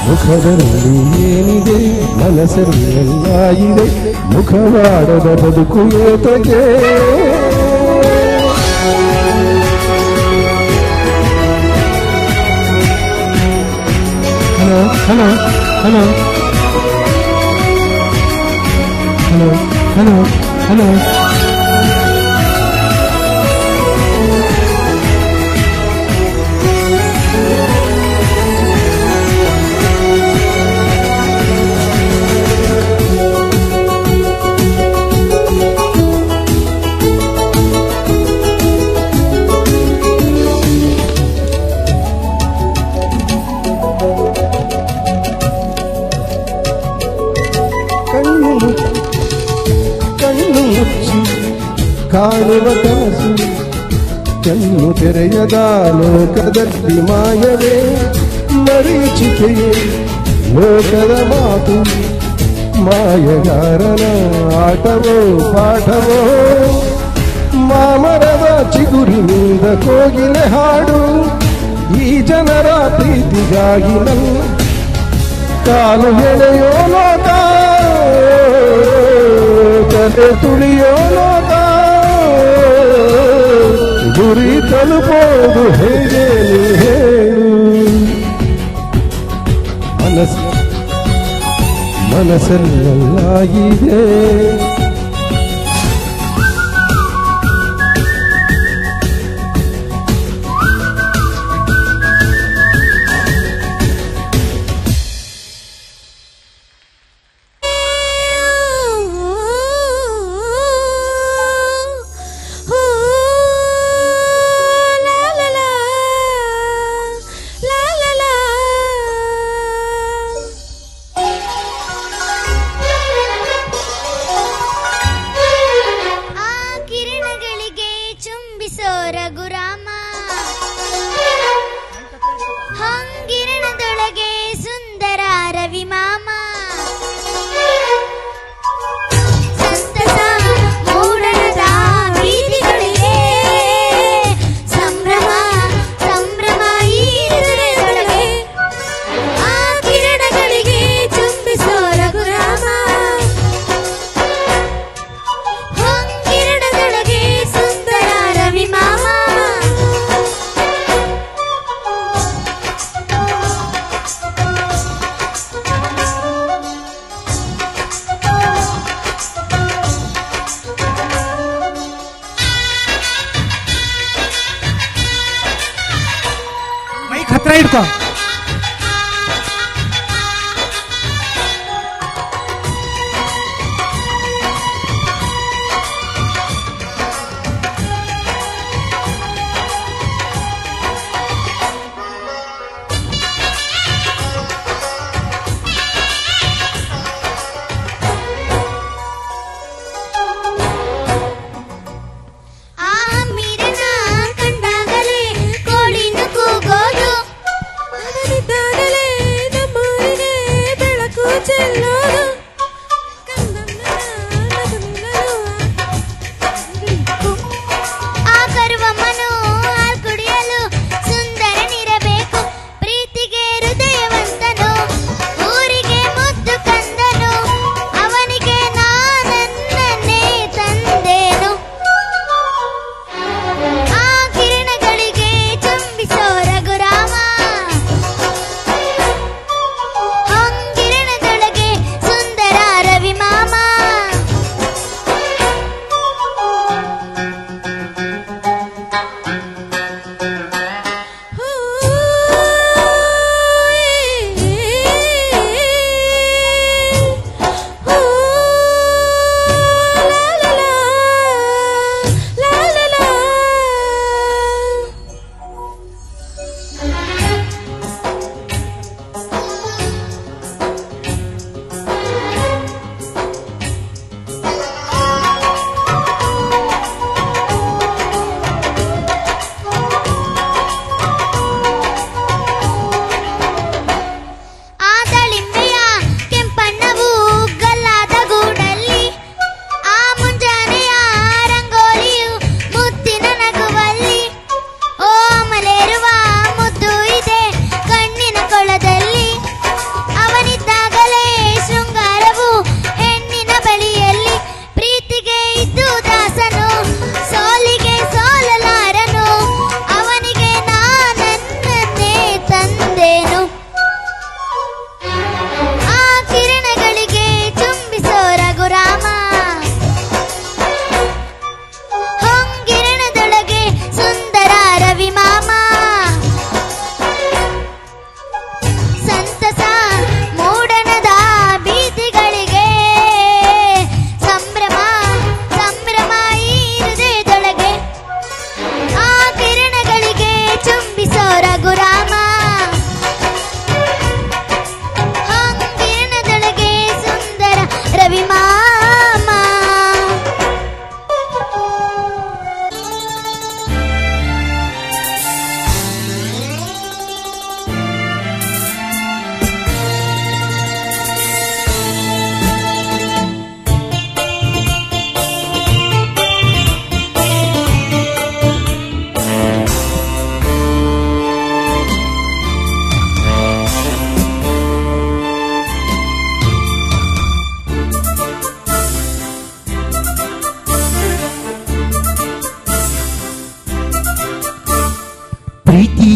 ಮುಖದಲ್ಲಿ ಏನಿದೆ, ಮನಸ್ಸೆಲ್ಲ ಇದೆ, ಮುಖವಾಡದ ಬದುಕು ಏತಗೆ. Hello hello hello hello hello hello ಕಣ್ಣು ಮುಚ್ಚಿ ಕಾಣುವ ಕನಸು ಕಣ್ಣು ತೆರೆಯದ ಲೋಕದಲ್ಲಿ ಮಾಯವೇ ಮರೀಚಿಕೆಯೇ ಲೋಕದ ಮಾತು ಮಾಯಗಾರನ ಆಟವೋ ಪಾಠವೋ ಮಾಮರದ ಚಿಗುರಿನಿಂದ ಕೋಗಿಲೆ ಹಾಡು ಈ ಜನರ ಪ್ರೀತಿಗಾಗಿ ನನ್ನ ಕಾಲು ಎಳೆಯೋ ಲೋಕ ತಲೆ ತುಳಿಯೋ ಲೋಕ ಗುರಿ ತಲುಪೋದು ಹೇಗೆ ನೀ ಹೇಳು ಮನಸ್ಸಲ್ಲೆಲ್ಲ ಇದೆ ಹತ್ರ ಇಡ್ಕೋ. ಸುಂದರ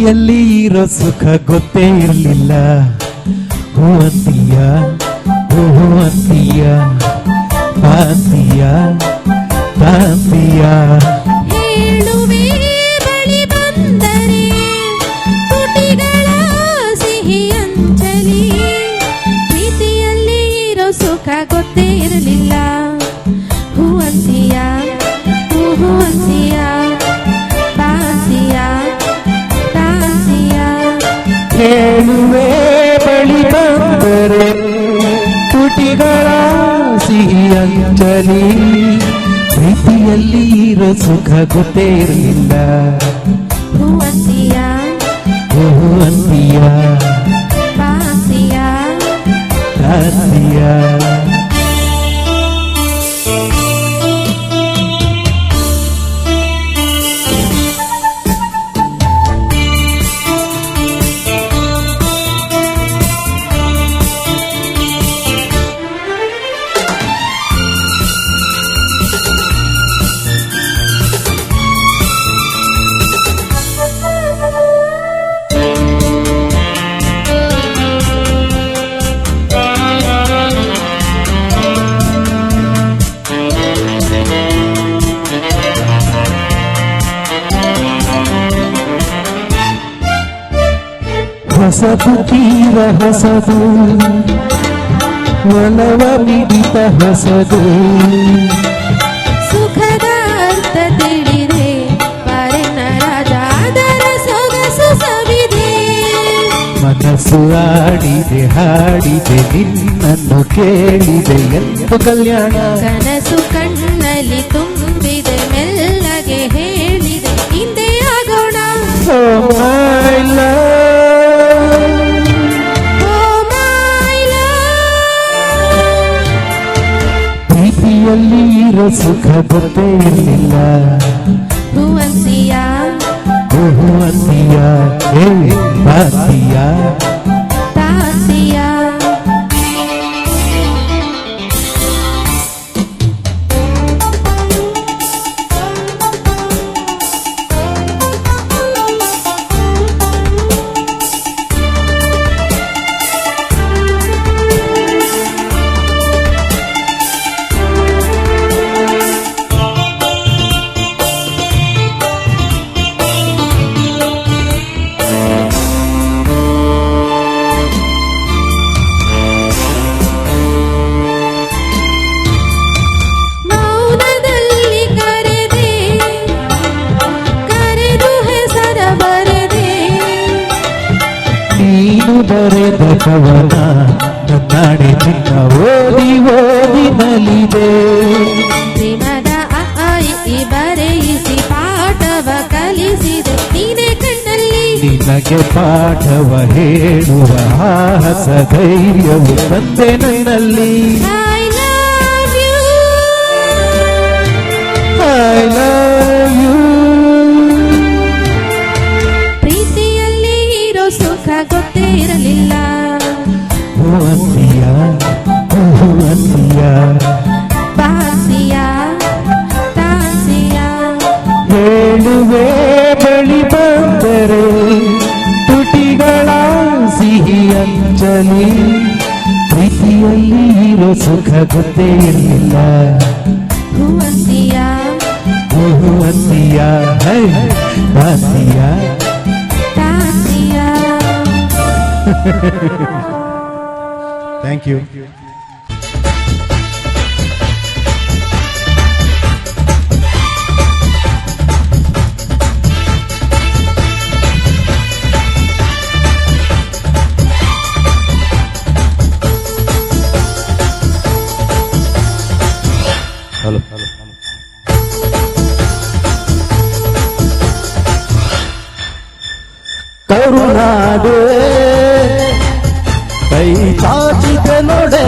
ಪ್ರೀತಿಯಲ್ಲಿ ಇರೋ ಸುಖ ಗೊತ್ತೇ ಇರಲಿಲ್ಲ. ಹೂವಂತೀಯ ಹೂವಂತೀಯ ತಾಂತೀಯ ತಾಂತೀಯ ಹೇಳುವೆ ಬಳಿ ಬಂದರೆ ತುಟಿಗಳ ಸಿಹಿ ಅಂಚಲಿ. ಪ್ರೀತಿಯಲ್ಲಿ ಇರೋ ಸುಖ ಗೊತ್ತೇ ಇರಲಿಲ್ಲ. ಹೂವಂತೀಯ ಹೂವಂತೀಯ ತಾಂತೀಯ ತಾಂತೀಯ. ಹೇಳುವೆ ಬಳಿ ಬಂದರೆ ತುಟಿಗಳ ಸಿಹಿ ಅಂಚಲಿ. ಪ್ರೀತಿಯಲ್ಲಿ ಇರೋ ಸುಖ ಗೊತ್ತೇ ಇರಲಿಲ್ಲ. ಹೂವಂತೀಯ ಹೂವಂತೀಯ ತಾಂತೀಯ ತಾಂತೀಯ. ಹೊಸದು ತೀರ ಹೊಸದು ಒಲವ ಮಿಡಿತ ಹೊಸದು. ಸುಖದ ಅರ್ಥ ತಿಳಿದೆ ಪರೆನ ರಾಜ ಅದರ ಸೊಗಸು ಸವಿದೆ. ಮನಸ್ಸು ಆಡಿದೆ ಹಾಡಿದೆ ನಿನ್ನನ್ನು ಕೇಳಿದೆ ಎಂದು ಕಲ್ಯಾಣ. ಕನಸು ಕಣ್ಣಲ್ಲಿ ತುಂಬಿದೆ ಮೆಲ್ಲಗೆ ಹೇಳಿದೆ ಹಿಂದೆ ಆಗೋಣ. Oh my love. ಪ್ರೀತಿಯಲ್ಲಿ ಇರೋ ಸುಖ ಗೊತ್ತೇ ಇರಲಿಲ್ಲ. ಹೂವಂತೀಯ ಹೂವಂತೀಯ ತಾಂತೀಯ ತಾಂತೀಯ. ಮೌನದಲ್ಲಿ ಕರೆದೆ ಕರೆದು ಹೆಸರ ಬರೆದೆ. ನೀನು ಬರೆದ ಕವನ ನನ್ನಾಡೆ ಚಿನ್ನ ಓದಿ ಓದಿ ನಲಿದೆ. ಪ್ರೇಮದ ಅ ಬರೆಯಿಸಿ ಪಾಠವ ಕಲಿಸಿದೆ ನೀನೆ ಕಣ್ಣಲ್ಲಿ. ನಿನಗೆ ಪಾಠವ ಹೇಳುವ ಸಾಹಸ ಧೈರ್ಯವು ತಂದೆ ನನ್ನಲ್ಲಿ. I love you. I love you. ಪ್ರೀತಿಯಲ್ಲಿ ಇರೋ ಸುಖ ಗೊತ್ತೇ ಇರಲಿಲ್ಲ. ಹೂವಂತೀಯ ಹೂವಂತೀಯ ತಾಂತೀಯ ತಾಂತೀಯ. ಹೇಳುವೆ ಬಳಿ ಬಂದರೆ ತುಟಿಗಳ ಸಿಹಿ ಅಂಚಲಿ. ಪ್ರೀತಿಯಲ್ಲಿ ಇರೋ ಸುಖ ಗೊತ್ತೇ ಇರಲಿಲ್ಲ. ಹೂವಂತೀಯ ಹೂವಂತೀಯ ತಾಂತೀಯ ತಾಂತೀಯ. Thank you. ಹಲೋ ಕರುನಾಡು ಕೈ ಚಾಚಿದ ನೋಡೆ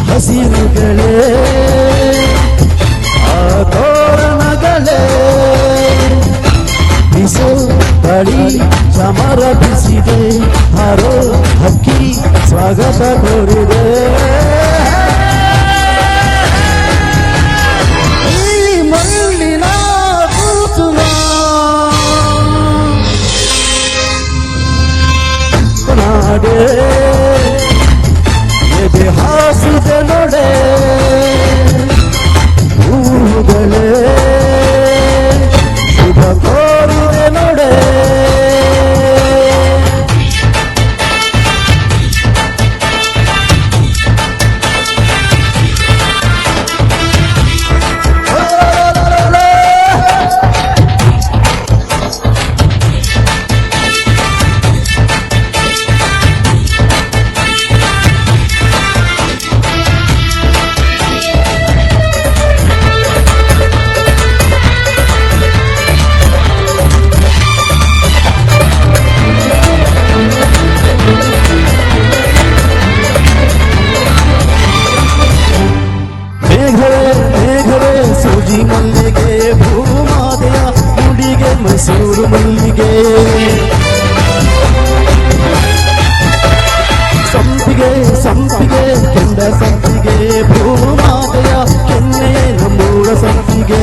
ಹಸಿರುಗಳೇ ಆ ತೋರಣಗಳೇ ಬಿಸು ಬಳಿ ಚಮರ ಬಿಸಿದೆ ಹಾರೋ ಹಕ್ಕಿ ಸ್ವಾಗತ ಕೋರಿದೆ. ಈ ಮಣ್ಣಿನ ಕೂಸುವ ಸಂಪಿಗೆ ಭೂಮಾತೆಯ ಕೆನ್ನೆಯೇ ನಮ್ಮೂರ ಸಂಪಿಗೆ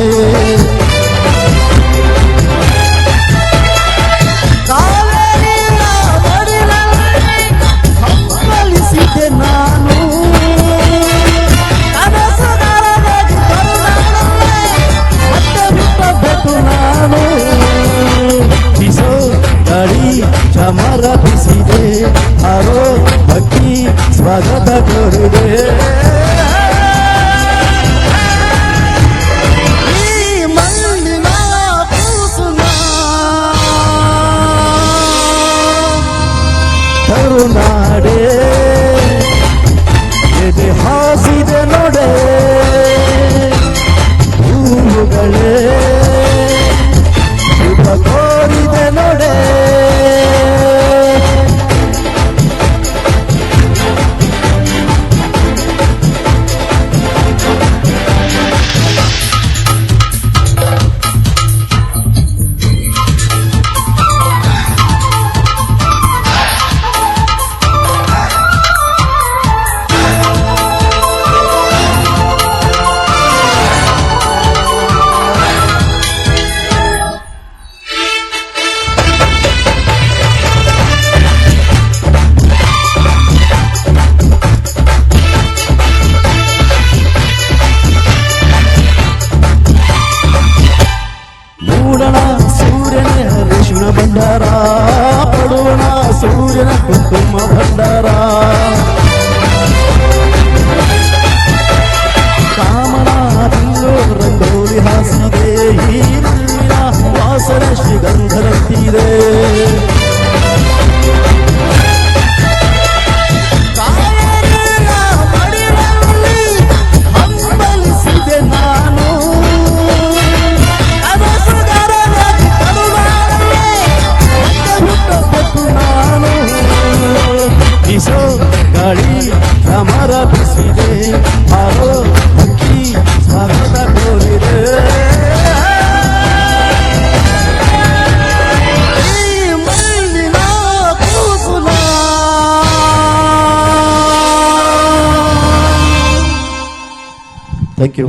ಹಂಬಲಿಸಿದೆ ನಾನು ಕನಸುಗಾರನಾಗಿ ಕರುನಾಡಲ್ಲೇ ಮತ್ತೆ ಹುಟ್ಟಬೇಕು ನಾನು ಬಿಸೋ ಗಾಳಿ ಚಮರ ಬಿಸಿದೆ ಹಾರೋ ಹಕ್ಕಿ ಸ್ವಾಗತ ಕೋರಿದೆ ಈ ಮಣ್ಣಿನ ಕೂಸುನ ಕರುನಾಡೆ ಎದೆ ಹಾಸಿದೆ ನೋಡೆ ಹೂವುಗಳೇ ಶುಭ ಕೋರಿದೆ ನೋಡೆ ಮೂಡಣ ಸೂರ್ಯನ ರೇಷ್ಮೆ ಭಂಡಾರ ಪಡುವಣ ಸೂರ್ಯನ ಕುಂಕುಮ ಭಂಡಾರ ಕಾಮನ ತಿಂಗಳು ರಂಗೋಲಿ ಹಾಸಿದೆ ಹೀರಿನ ವಾಸನೆ ಶ್ರೀಗಂಧರಂತಿದೆ ಹಂಬಲಿಸಿದೆ ನಾನು ಬಿಸೋ ಗಾಳಿ ಸಮರ ಬಿಸಿದೆ ಹಾರೋ ಹಕ್ಕಿ ಸ್ವಾಗತ ಕೋರಿದೆ ಈ ಮಣ್ಣಿನ ಕೂಸುನ thank you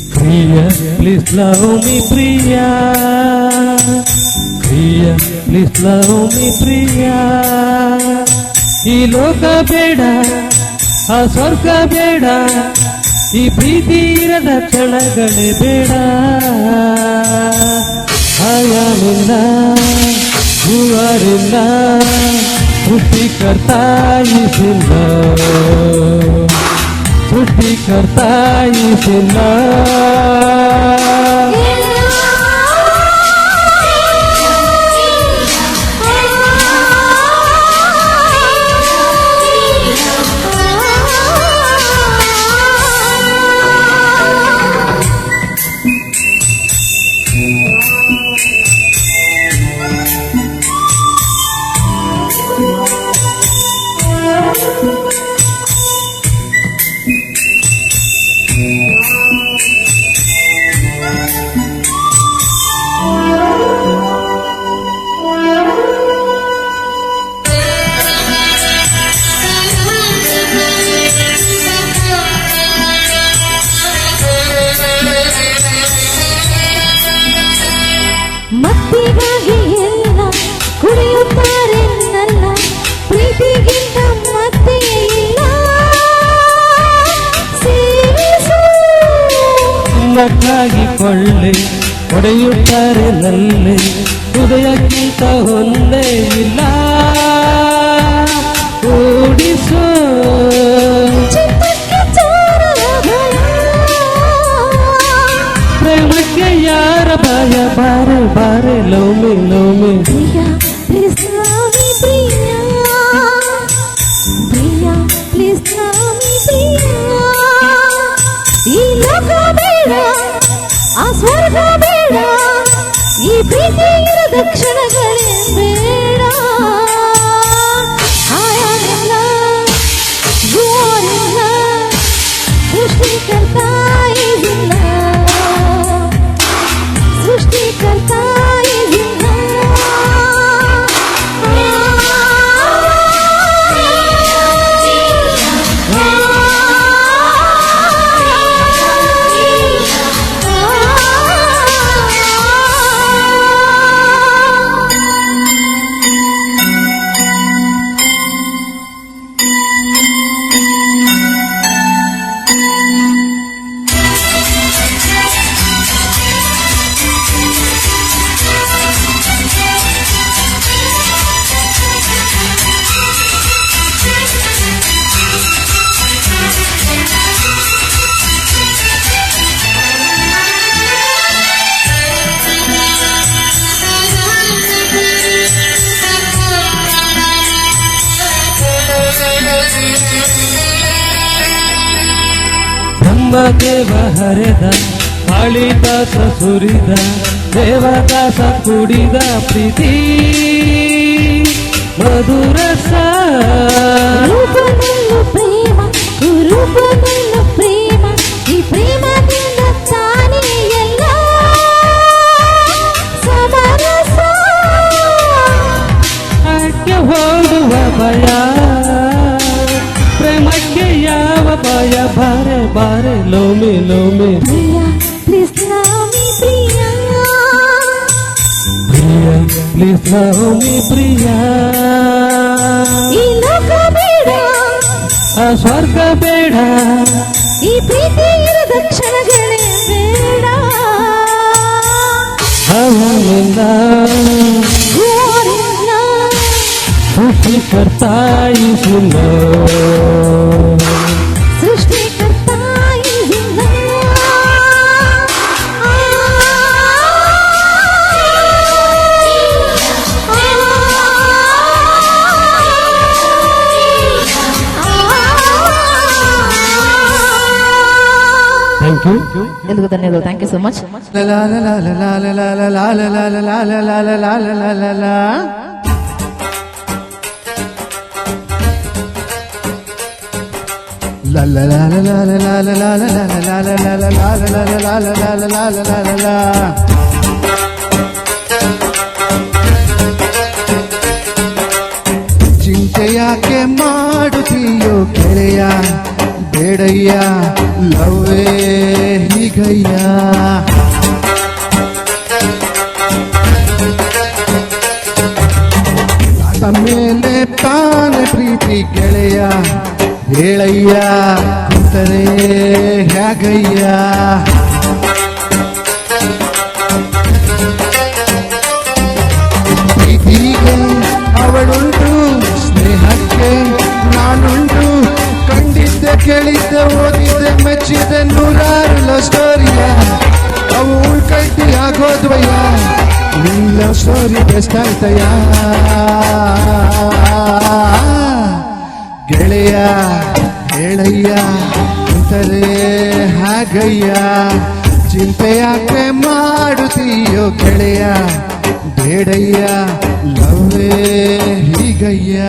Please love me, Priya. Priya, please love me, Priya. ಈ ಲೋಕ ಬೇಡ, ಆ ಸ್ವರ್ಗ ಬೇಡ, ಈ ಪ್ರೀತಿ ಇರದ ಕ್ಷಣಗಳೇ ಬೇಡ. ಆಯಾಮಿಲ್ಲ, ಹೂವರಿಲ್ಲ, ಸೃಷ್ಟಿಕರ್ತ ಇಸಿಲ್ಲ. ಸೃಷ್ಟಿಕರ್ತ ಇಸಿಲ್ಲ. ಮತ್ತಿಗಾಗಿ ಎಲ್ಲ ಕುಡಿಯುತ್ತಾರೆ ನನ್ನ ಪ್ರೀತಿಗಿಂತ ಮತ್ತೆ ಇಲ್ಲ. ನಕ್ಕಾಗಿ ಕೊಳ್ಳೆ ಹೊಡೆಯುತ್ತಾರೆ ನಲ್ಲೆ ಹೃದಯಕ್ಕಿಂತ ಒಂದೇ ಇಲ್ಲ. ಓಡಿಸೋ ಪ್ರೇಮಕ್ಕೆ ಯಾರ ಭಯ ಬಾರೆ ಬಾರೆ ಲವ್ ಮಿ ಪ್ರಿಯ ಪ್ರಿಯ ಈ ಪ್ರೀತಿ ಇರದ ಕ್ಷಣಗಳೇ ಬೇಡ. ಆಯಾಮಿಲ್ಲ ಜೋರಿಲ್ಲ ಸೃಷ್ಟಿಕರ್ತ ಇದಿಲ್ಲ, ಸೃಷ್ಟಿಕರ್ತ ಇದಿಲ್ಲ. ಬ್ರಹ್ಮದೇವ ಹರೆದ ಕಾಳಿದಾಸ ಸುರಿದ ದೇವದಾಸ ಕುಡಿದ ಪ್ರೀತಿ ಮಧುರಸ. ರೂಪದಲ್ಲೂ ಪ್ರೇಮ ರೂಪದಲ್ಲೂ ಪ್ರೇಮ, ಈ ಪ್ರೇಮದಿಂದ ತಾನೇ ಎಲ್ಲ ಸಮರಸ. ಆಕೆ ಹೋಗುವ ಭಯ ಪ್ರೇಮಕ್ಕೆ ಯಾವ ಭಯ, ಬಾರೆ ಬಾರೆ ಲೋಮಿ ಲೋಮಿ ಪ್ರಿಯ ಪ್ಲೀಸ್ ನಾಮಿ ಪ್ರಿಯ, ಪ್ರಿಯ ಪ್ಲೀಸ್ ಲೋಮಿ ಪ್ರಿಯ. ಈ ಲೋಕ ಬೇಡ ಆ ಸ್ವರ್ಗ ಬೇಡ, ಈ ಪ್ರೀತಿ ಇರದ ಕ್ಷಣಗಳೇ ಬೇಡ. ಅವನಿಂದ ಗೋರಿಲ್ಲ ಸೃಷ್ಟಿಕರ್ತ ಇದಿಲ್ಲ, ಸೃಷ್ಟಿಕರ್ತ ಇದಿಲ್ಲ. Thank you. ಎಲ್ರಿಗೂ ಧನ್ಯವಾದ. Thank you so much. ಚಿಂತೆ ಯಾಕೆ ಮಾಡುತ್ತೀಯೋ ಗೆಳೆಯ, ಬೇಡಯ್ಯ ಲವ್ವೇ ಹೀಗಯ್ಯ. ಮೇಲೆ ತಾನೆ ಪ್ರೀತಿ ಗೆಳೆಯ, ಹೇಳಯ್ಯ ಕುಂತರೆ ಹೇಗಯ್ಯ. ಪ್ರೀತಿಗೆ ಅವಳುಂಟು, ಸ್ನೇಹಕ್ಕೆ ನಾನುಂಟು. ಕಂಡಿದ್ದೆ ಕೇಳಿದ್ದೆ ಓದಿದ್ದೆ ಮೆಚ್ಚಿದ್ದೆ ನೂರಾರು ಲವ್ ಸ್ಟೋರಿಯ, ಅವು ಉಳ್ಕಟ್ಟಿ ಆಗೋದ್ವಯ್ಯ. ನಿನ್ನ ಲವ್ ಸ್ಟೋರಿ ಬೆಸ್ಟ್ ಆಯ್ತಯ್ಯ. ಗೆಳೆಯ ಹೇಳಯ್ಯ ಕುಂತರೆ ಹಾಗಯ್ಯ. ಚಿಂತೆ ಯಾಕೆ ಮಾಡುತ್ತೀಯೋ ಗೆಳೆಯ, ಬೇಡಯ್ಯ ಲವ್ವೇ ಹೀಗಯ್ಯ.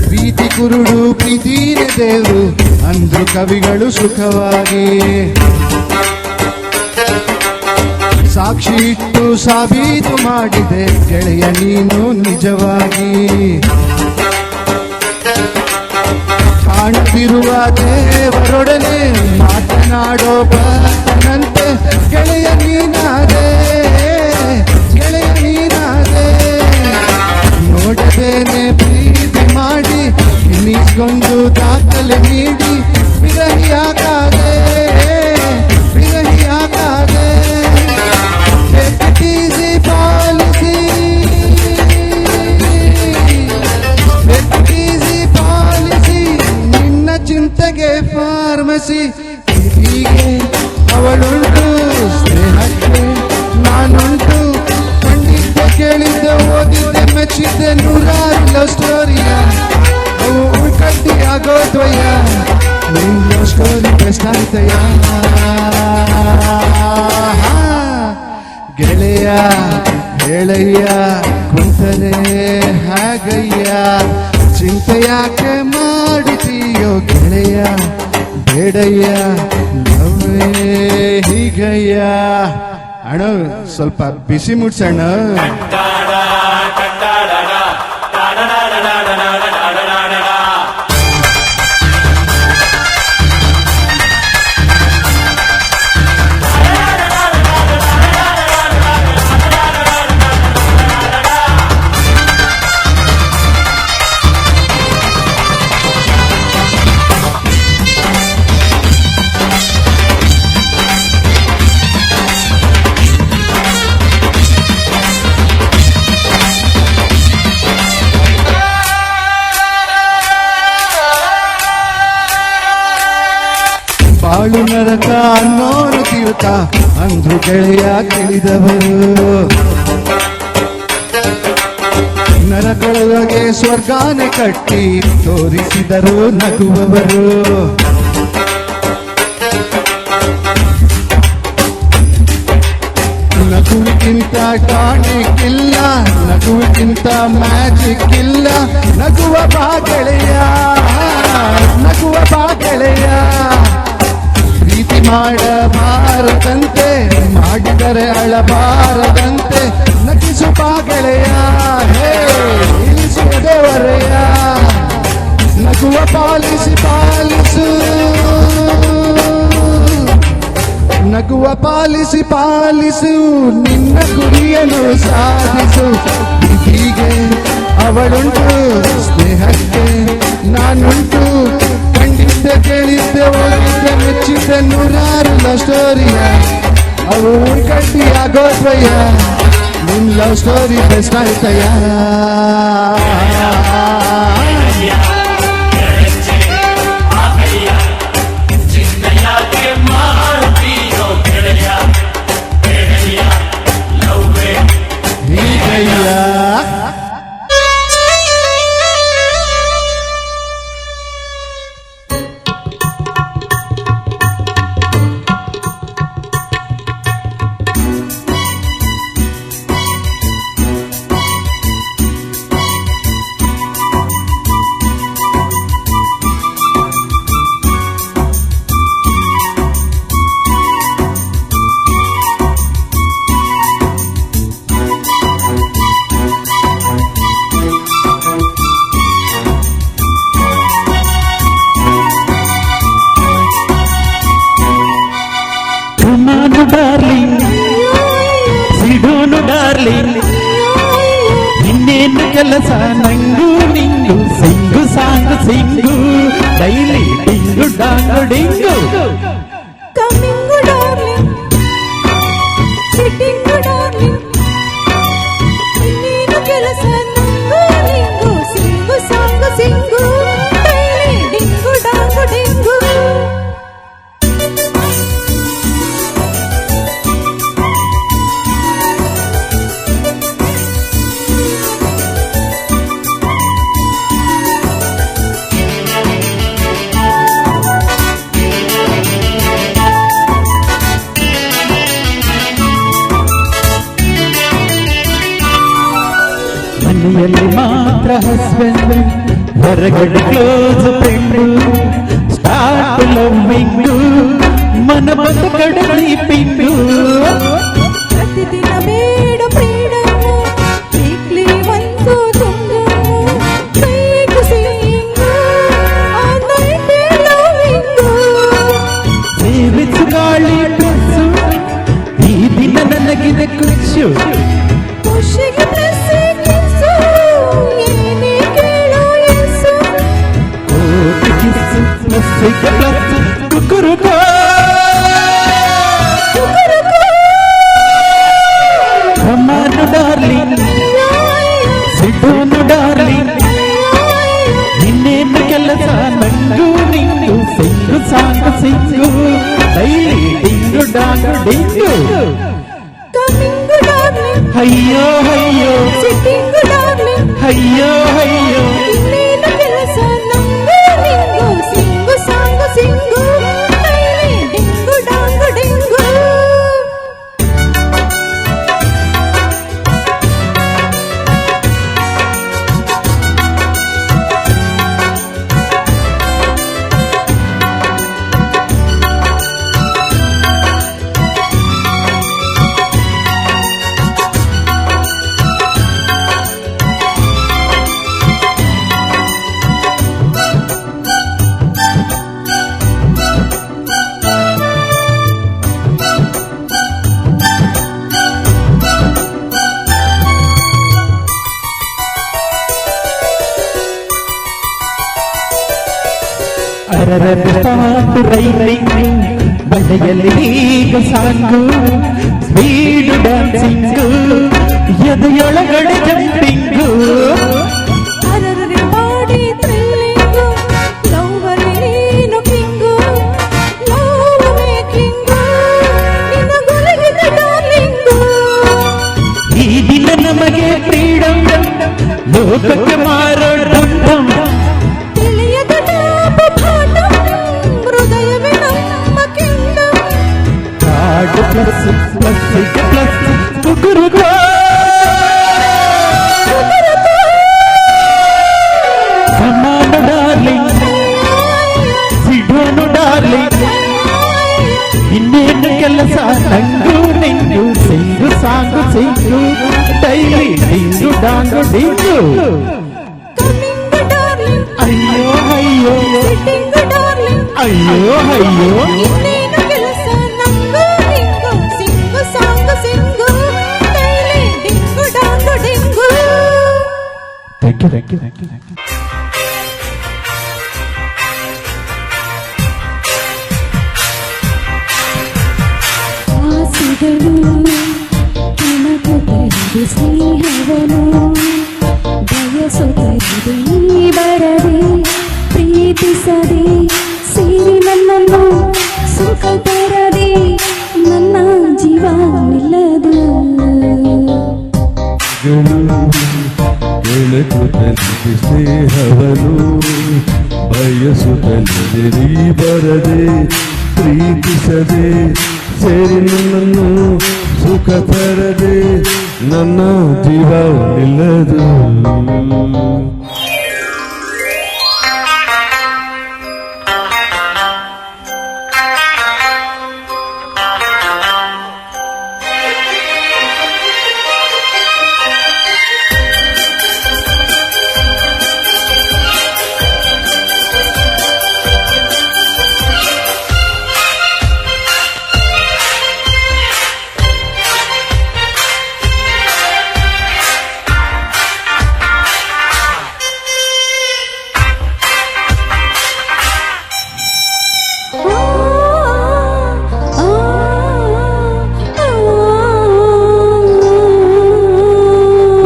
ಪ್ರೀತಿ ಕುರುಡು ಪ್ರೀತಿನೇ ದೇವರು ಅಂದ್ರು ಕವಿಗಳು ಸುಖವಾಗಿ. ಸಾಕ್ಷಿ ಇಟ್ಟು ಸಾಬೀತು ಮಾಡಿದೆ ಗೆಳೆಯ ನೀನು ನಿಜವಾಗಿ. ಕಾಣುತ್ತಿರುವ ದೇವರೊಡನೆ ಮಾತನಾಡೋ ಭಕ್ತನಂತೆ ಗೆಳೆಯ ನೀನಾದೆ, ಗೆಳೆಯ ನೀನಾದೆ. ನೋಡದೇನೆ ಪ್ರೀತಿ ಮಾಡಿ ಇನ್ನಿಸ್ಕೊಂಡು ದಾಖಲೆ ನೀಡಿ ವಿರಹಿಯಾಗಾದೆ, ವಿರಹಿಯಾಗಾದೆ. ಈಸಿ ಪಾಲಿಸಿ, ಈಸಿ ಪಾಲಿಸಿ, ನಿನ್ನ ಚಿಂತೆಗೆ ಫಾರ್ಮಸಿ. ಹೀಗೆ ಅವಳುಂಟು, ಸ್ನೇಹಕ್ಕೆ ನಾನುಂಟು. ಕಂಡಿದ್ದೆ ಕೇಳಿದ್ದೆ ಓದಿದ್ದೆ ಮೆಚ್ಚಿದ್ದೆ ನೂರಾರು ಲವ್ ಸ್ಟೋರಿ. ಸಾಧಿಸಯ್ಯ ಗೆಳೆಯ ಹೇಳಯ್ಯ ಕುಂತರೆ ಹಾಗಯ್ಯ ಚಿಂತೆ ಯಾಕೆ ಮಾಡುತ್ತೀಯೋ ಗೆಳೆಯ ಬೇಡಯ್ಯ ನವ್ವೇ ಹೀಗಯ್ಯ ಅಣ್ಣ ಸ್ವಲ್ಪ ಬಿಸಿ ಮುಡ್ಸಣ್ಣ ಬಾಳು ನರಕ ಅನ್ನೋರು ತೀರ್ಥ ಅಂದ್ರು ಗೆಳೆಯ ತಿಳಿದವರು ನರಕದೊಳಗೆ ಸ್ವರ್ಗಾನೆ ಕಟ್ಟಿ ತೋರಿಸಿದರು ನಗುವವರು ನಗುವಿಗಿಂತ ಟಾನಿಕ್ ಇಲ್ಲ ನಗುವಿಗಿಂತ ಮ್ಯಾಜಿಕ್ ಇಲ್ಲ ನಗುವ ಬಾ ಗೆಳೆಯ ನಗುವ ಬಾ ಗೆಳೆಯ ಪ್ರೀತಿ ಮಾಡಬಾರದಂತೆ ಮಾಡಿದರೆ ಅಳಬಾರದಂತೆ ನಗಿಸು ಬಾ ಗೆಳೆಯ ಹೇ ಇಳಿಸುವ ದೇವರೆಯ ನಗುವ ಪಾಲಿಸಿ ಪಾಲಿಸು ನಗುವ ಪಾಲಿಸಿ ಪಾಲಿಸು ನಿನ್ನ ಗುರಿಯನ್ನು ಸಾಧಿಸು ಹೀಗೆ ಅವಳುಂಟು ಸ್ನೇಹಕ್ಕೆ ನಾನುಂಟು ಕಂಡಿದ್ದೆ ಕೇಳಿದ್ದೆ ಓದಿದ್ದೆ ಮೆಚ್ಚಿದ್ದೆ ನೂರಾರು ಲವ್ ಸ್ಟೋರಿಯ ಅವು ಕಟ್ಟಿ ಆಗೋದ್ವಯ್ಯ ನಿನ್ ಲವ್ ಸ್ಟೋರಿ ಬೆಸ್ಟ್ ಆಯ್ತಯ್ಯ ಡಾರ್ಲಿಂಗ್ ಸಿಡೋನು ಡಾರ್ಲಿಂಗ್ ಇನ್ನೇನು ಕೆಲಸ ನಂಗೂ ನಿಂಗು sing song sing daily ding dong ding coming darling sitting darling ಇನ್ನೇನು ಕೆಲಸ ನಂಗೂ ನಿಂಗು sing song sing daily ding dong ding ಮನೆಯಲ್ಲಿ ಮಾತ್ರ ಹಸ್ಬೆಂಡ್ ಹೊರಗಡೆ ಕ್ಲೋಸ್ ಫ್ರೆಂಡು ಸ್ಟಾರ್ಟ್ ಲವ್ವಿಂಗು ಮನ ಬಂದ ಕಡೆ ಸ್ಲೀಪಿಂಗು ಪ್ರತಿದಿನ ಬೇಡ ಫ್ರೀಡಮ್ಮು ವೀಕ್ಲಿ ಒಂದು ತುಂಗು ಬೇಕು ಸೀಯಿಂಗು ಆ ನೈಟ್ ಲವ್ವಿಂಗು ಸೇವಿಸು ಗಾಳಿ ಡ್ರೆಸ್ಸು ಈ ದಿನ ನನಗಿದೆ ಖುಷು ಖುಷಿಗೆ ಪ್ಲಸ್ ಕಿಸ್ಸು ಏನೇ ಕೇಳೋ ಎಸ್ಸು ಕಿಸ್ಸು ಪ್ಲಸ್ಸಿಗೆ ಪ್ಲಸ್ ಕುಕುರುಕೋ ಕಮಾನು ಡಾರ್ಲಿಂಗ್ ಸಿಡೋನು ಡಾರ್ಲಿಂಗ್ ಇನ್ನೇನು ಕೆಲಸ ನಂಗೂ ನಿಂಗು sing song sing daily ding dong ding coming darling ಅಯ್ಯೋ ಅಯ್ಯೋ ಸಿಟ್ಟಿಂಗು ಡಾರ್ಲಿಂಗ್ ಅಯ್ಯೋ ಅಯ್ಯೋ ಇನ್ನೇನು ಕೆಲಸ ನಂಗೂ ನಿಂಗು ಸಿಂಗು ಸಾಂಗು ಸಿಂಗು ಡೈಲಿ ಅರರರಸ್ಟಾರ್ಟ್ ರೈಟಿಂಗ್ ಬಂಡೆಯಲ್ಲಿ ಈಗ ಸಾಂಗು ಸ್ಪೀಡ್ ಡ್ಯಾನ್ಸಿಂಗು ಎದೆಯೊಳಗಡೆ ಜಂಪಿಂಗು ಅರರರೆ ಬಾಡಿ ಥ್ರಿಲ್ಲಿಂಗು ಲವ್ವಲ್ಲಿ ನೀನು ಕಿಂಗು ಲವ್ ಮೇಕಿಂಗು ನಿನ್ನ ಗುಲಗಿದ ಡಾರ್ಲಿಂಗು ಈ ದಿನ ನಮಗೆ ಫ್ರೀಡಮ್ ಲೋಕಕ್ಕೆ ಮಾರೋ ಡಮ್ ತಿಳಿಯದ ಟಾಪ್ ಬಾಟಮ್ ಹೃದಯವೇ ನಮ್ಮ ಕಿಂಗಡಮ್ ಕಾರ್ಡ್ ಪ್ಲಸ್ ಪ್ಲಸ್ ಕುಕುರುಗೋ ಕಮಾನ್ ಡಾರ್ಲಿಂಗ್ ಸಿಡೋನು ಡಾರ್ಲಿಂಗ್ ಇನ್ನೇನು ಕೆಲಸ ನಂಗು ನಿಂಗು sing song sing daily ding dong ding ಅಯ್ಯೋ ಅಯ್ಯೋ ಅಯ್ಯೋ ಅಯ್ಯೋ ಇನ್ನೇನು ಕೆಲಸ ನಂಗು ನಿಂಗು sing song sing daily ding dong ding thank you thank you thank you thank you ಆಸೆಗಳು ಕನಕದಲ್ಲಿ ಸ್ನೇಹವನು ಬಯಸುತ್ತದೆ ನೀ ಬರದೆ ಪ್ರೀತಿಸದೆ ಸೇರಿ ನನ್ನನ್ನು ಸುಖ ತರದೆ ನನ್ನ ಜೀವ ನಿಲ್ಲದು ಕೆಳಕುತಲ್ಲಿ ಸ್ನೇಹವನು ಬಯಸುತ್ತಲ್ಲಿ ನೀ ಬರದೆ ಪ್ರೀತಿಸದೆ ಸೇರಿ ನನ್ನನ್ನು ಸುಖ ತರದೆ ನನ್ನ ಜೀವ ನಿಲ್ಲದು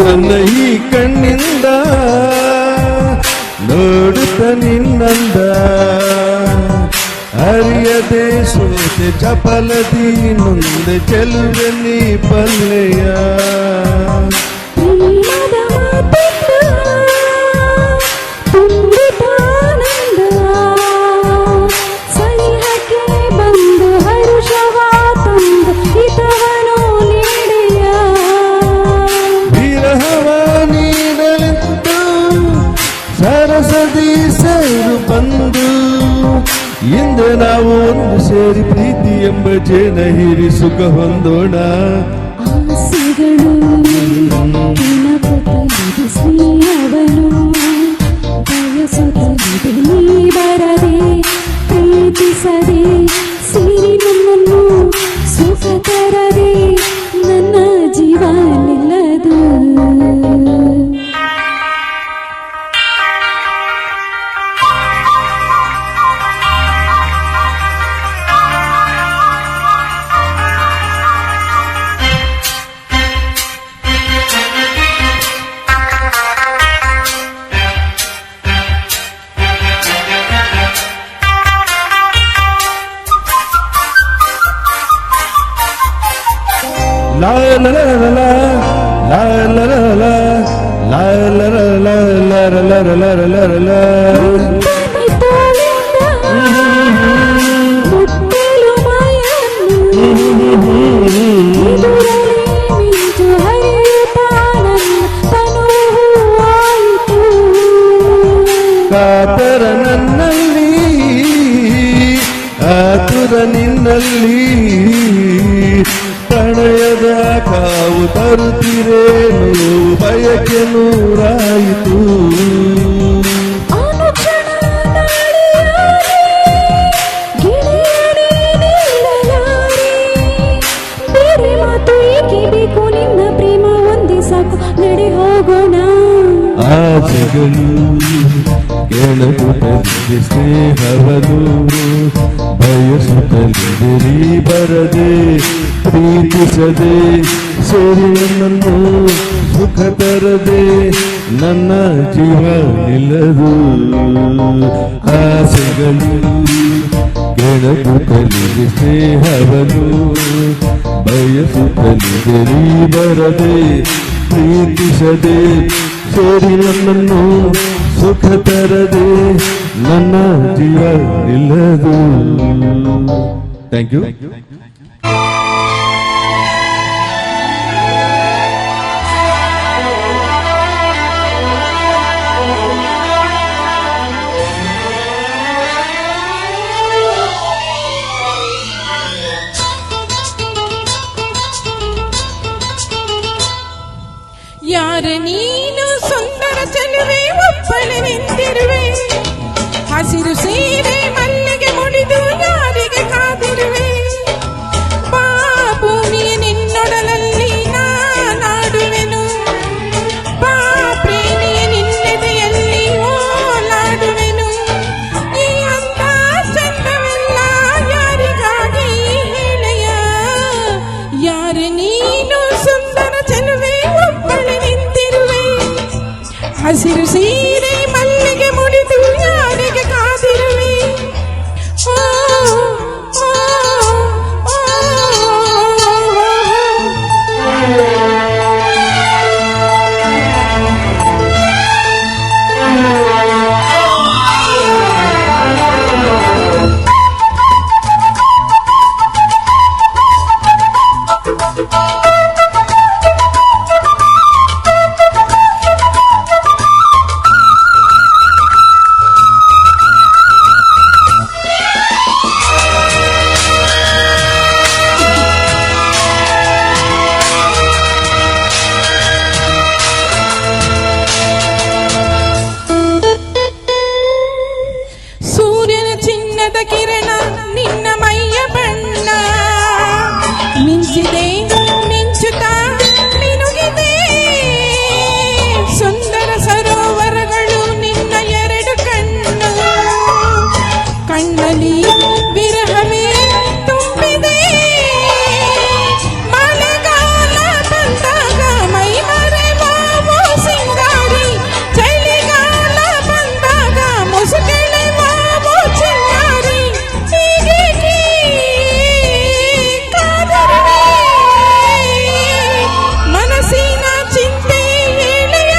ನನ್ನ ಈ ಕಣ್ಣಿಂದ ನೋಡುತ್ತ ನಿನ್ನಂದ ಅರಿಯದೆ ಸೋತೆ ಚಪಲದಿ ನೊಂದೆ ಚೆಲುವೆ ನೀ ಪಲ್ಲೆಯ ಪ್ರೇಮದ ಮಾತಿಂದ ತುಂಬಿದಾನಂದ ಸನಿಹಕ್ಕೆ ಬಂದು ಹರುಷವ ತಂದು ಹಿತವನು ನೀಡೆಯ ವಿರಹವ ನೀಡಲೆಂದು ಸರಸದಿ ಸೇರು ಬಂದು ಇಂದು ನಾವು ಒಂದು ಸೇರಿ ಪ್ರೀತಿ ಎಂಬ ಜೇನ ಹೀರಿ ಸುಖ ಹೊಂದೋಣ ಆಸೆಗಳು ನೆನಪುತ್ತಲಿದೆ ಸ್ನೇಹವನು ಬಯಸುತ್ತಲಿದೆ ನೀ ಬರದೆ ಪ್ರೀತಿಸದೆ ಸೇರಿ ನನ್ನನ್ನು ಸುಖ ತರದೆ ನನ್ನ ಜೀವ ನಿಲ್ಲದು la la la la la la la la la la la la la la la la la la la ಮುಟ್ಟಲು ಮೈಯನ್ನು ಎದುರಲಿ ಮಿಂಚು ಹರಿಯುತ್ತಾ ನನ್ನ ತನುವು ಆಯಿತು ಕಾತರ ನನ್ನಲ್ಲಿ ಆತುರ ನಿನ್ನಲ್ಲಿ ಪ್ರಣಯದ ಕಾವು ತರುತ್ತಿರೇನು ಬಯಕೆ ನೂರಾಯಿತು ಅನುಕ್ಷಣ ನಾಡಿಯಾಗಿ ಗಿಳಿಯನೇ ನಿಲ್ಲಲಾರೆ ಬೇರೆ ಮಾತು ಏಕೆ ಬೇಕು ನಿನ್ನ ಪ್ರೇಮ ಒಂದೇ ಸಾಕು ನಡೆ ಹೋಗೋಣ ಆಸೆಗಳು ಕೆಳಗುತ್ತಲಿದೆ ಸ್ನೇಹವನು ಬಯಸುತ್ತಲಿದೆ ಬರದೆ ಪ್ರೀತಿಸದೆ ಸೇರಿ ನನ್ನನ್ನು ಸುಖ ತರದೆ ನನ್ನ ಜೀವ ನಿಲ್ಲದು ಆಸೆಗಳು ಕೆಳಗುತ್ತಲಿದೆ ಸ್ನೇಹವನು ಬಯಸುತ್ತಲಿದೆ ಬರದೆ ಪ್ರೀತಿಸದೆ ಸೇರಿ ನನ್ನನ್ನು ಸುಖ ತರದೆ ನನ್ನ ಜೀವ ನಿಲ್ಲದು. Thank you. ಯಾರ ನೀನು ಸುಂದರ ಚೆಲುವೆ ಒಪ್ಪಳೆ ನಿಂತಿರುವೆ ಹಸಿರು ಸೀರೆ ಮಲ್ಲಿಗೆ ಮುಡಿದು ಯಾರಿಗೆ ಕಾದಿರುವೆ ಭೂಮಿಯ ನಿನ್ನೊಡಲಲ್ಲಿ ನಾನಾಡುವೆನು ಪ್ರೇಮಿಯ ನಿನ್ನೆದೆಯಲ್ಲಿ ಓಲಾಡುವೆನು ಈ ಅಂದ ಚಂದವೆಲ್ಲ ಯಾರಿಗಾಗಿ ಹೇಳೆಯ ಯಾರ ನೀನು ಸುಂದರ ಚೆಲುವೆ ಒಪ್ಪಳೆ ನಿಂತಿರುವೆ ಹಸಿರು ಸೀರೆ ಮಲ್ಲಿಗೆ ಮುಡಿದು ಯಾರಿಗೆ ಕಾದಿರುವೆ ಸೂರ್ಯನ ಚಿನ್ನದ ಕಿರಣ ನಿನ್ನ ಮೈಯ ಬಣ್ಣ ಮಿಂಚಿದೆ ಮಿಂಚುತ್ತಾ ಮಿನುಗಿದೆ ಸುಂದರ ಸರೋವರಗಳು ನಿನ್ನ ಎರಡು ಕಣ್ಣು ಕಣ್ಣಲ್ಲಿ ವಿರಹವೇ ತುಂಬಿದೆ ಮಳೆಗಾಲ ಬಂದಾಗ ಮೈ ಮರೆವಾವು ಸಿಂಗಾರಿ ಚಳಿಗಾಲ ಬಂದಾಗ ಮುಸುಕೆಳೆವಾವು ಚಿನ್ನಾರಿ ಹೀಗೇಕೆ ಕಾದಿರುವೆ ಮನಸ್ಸಿನ ಚಿಂತೆ ಎಳೆಯ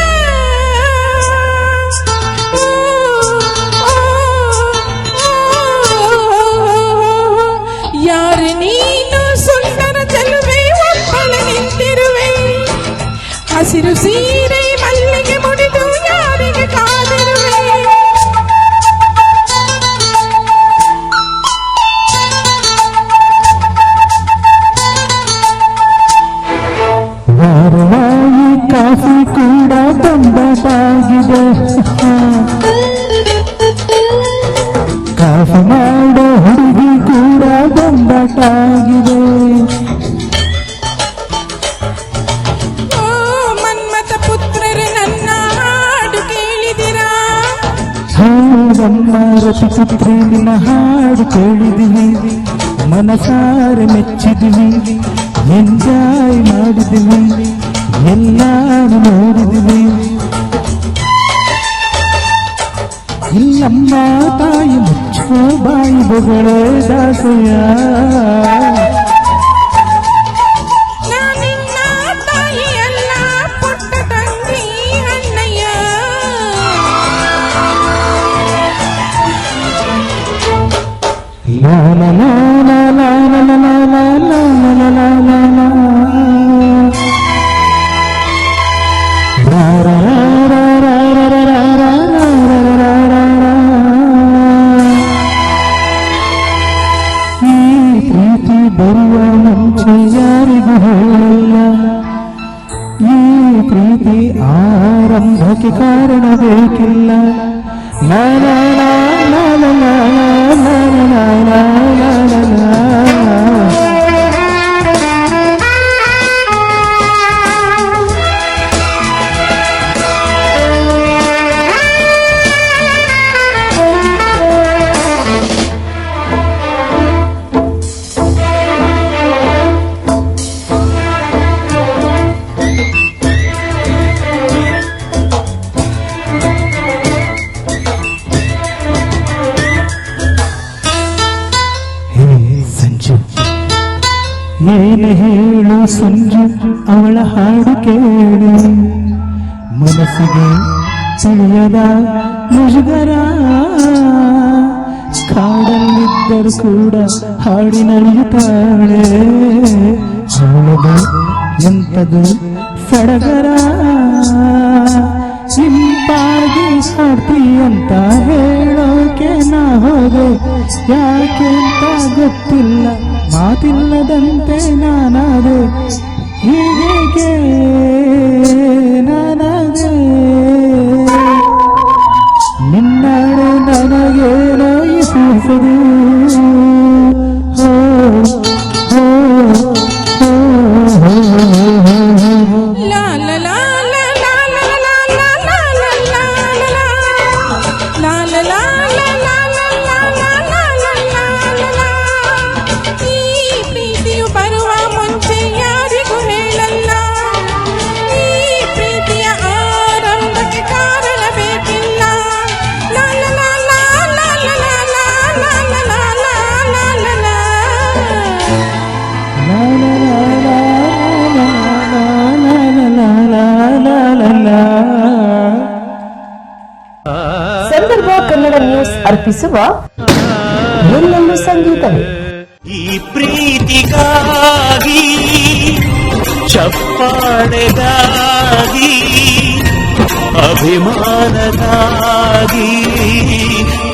ಯಾರ ನೀನು ಸುಂದರ ಚೆಲುವೆ ಒಪ್ಪಳ ನಿಂತಿರುವೆ ಹಸಿರು ಸೀರೆ ಮಲ್ಲಿಗೆ ಮುಡಿದು ಯಾರಿಗೆ ಕಾದಿರುವೆ ವಾರವಾಗಿ ಕಾಫಿ ಕೂಡ ಬಂದಾಗಿದೆ ಕಾಫಿ ಮಾಡೋ ಹುಡುಗಿ ಕೂಡ ಬಂದಾಗಿದೆ ಮನ್ಮಥ ಪುತ್ರರೇ ನನ್ನ ಹಾಡು ಕೇಳಿದಿರಾ ನಮ್ಮ ರತಿಪುತ್ರಿ ನಿನ್ನ ಹಾಡು ಕೇಳಿದಿವಿ ಮನಸಾರೆ ಮೆಚ್ಚಿದಿವಿ ಎಂಜಾಯ್ ಮಾಡಿದಿವಿ ಎಲ್ಲಾರು ನೋಡಿದಿವಿ ಇಲ್ಲಮ್ಮ ತಾಯಿ ಮುಚ್ಚೋ ಬಾಯಿ ಬೊಗಳೇ ದಾಸಯ್ಯ ನಾನಿನ್ನ ತಾಯಿಯಲ್ಲ ಪುಟ್ಟ ತಂಗಿ ಅಣ್ಣಯ್ಯ ಲಾ ಲಾ ಲಾ ಲಾ ಲಾ ಲಾ ಲಾ ಲಾ ಲಾ ಲಾ ಲಾ ಲಾ ರಾ ರಾ ರಾ ರಾ ರಾ ರಾ ರಾ ರಾ ರಾ ರಾ ರಾ ರಾ. ಈ ಪ್ರೀತಿ ಬರುವ ಮುಂಚೆ ಯಾರಿಗೂ ಹೇಳಿಲ್ಲ ಈ ಪ್ರೀತಿ ಆರಂಭಕ್ಕೆ ಕಾರಣ ಬೇಕಿಲ್ಲ ಲಾ ಲಾ ಲಾ ಲಾ ಲಾ ಲಾ ಲಾ ಲಾ ಲಾ ಲಾ ಲಾ ಲಾ. ಏನು ಹೇಳು ಸಂಜು ಅವಳ ಹಾಡು ಕೇಳಿ ಮನಸ್ಸಿಗೆ ತಿಳಿಯದ ಮುಜುಗರ ಕಾಡಲ್ಲಿದ್ದರೂ ಕೂಡ ಹಾಡಿನಳಿಯುತ್ತಾಳೆ ಅವಳದು ಎಂಥದು ಸಡಗರ ಸಿಂಪಾಗಿ ಹಾಡ್ತೀಯಂತ ಹೇಳೋಕೆ ನಾ ಹೋದೆ ಯಾಕೆ ಅಂತ ಗೊತ್ತಿಲ್ಲ ಮಾತಿಲ್ಲದಂತೆ ನಾನಾದೆ ಹೀಗೆ ನಾನಾದೆ ನಿನ್ನಾಡೆ ನನಗೇನೋ ಇಸಿಸದು ಸಂದರ್ಭ ಕನ್ನಡ ನ್ಯೂಸ್ ಅರ್ಪಿಸುವ ಎಲ್ಲೆಲ್ಲೂ ಸಂಗೀತವೇ. ಈ ಪ್ರೀತಿಗಾಗಿ ಚಪ್ಪಾಳೆಗಾಗಿ ಅಭಿಮಾನಗಾಗಿ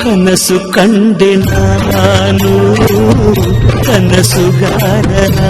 ಕನಸು ಕಂಡೆ ನಾನು ಕನಸುಗಾರನ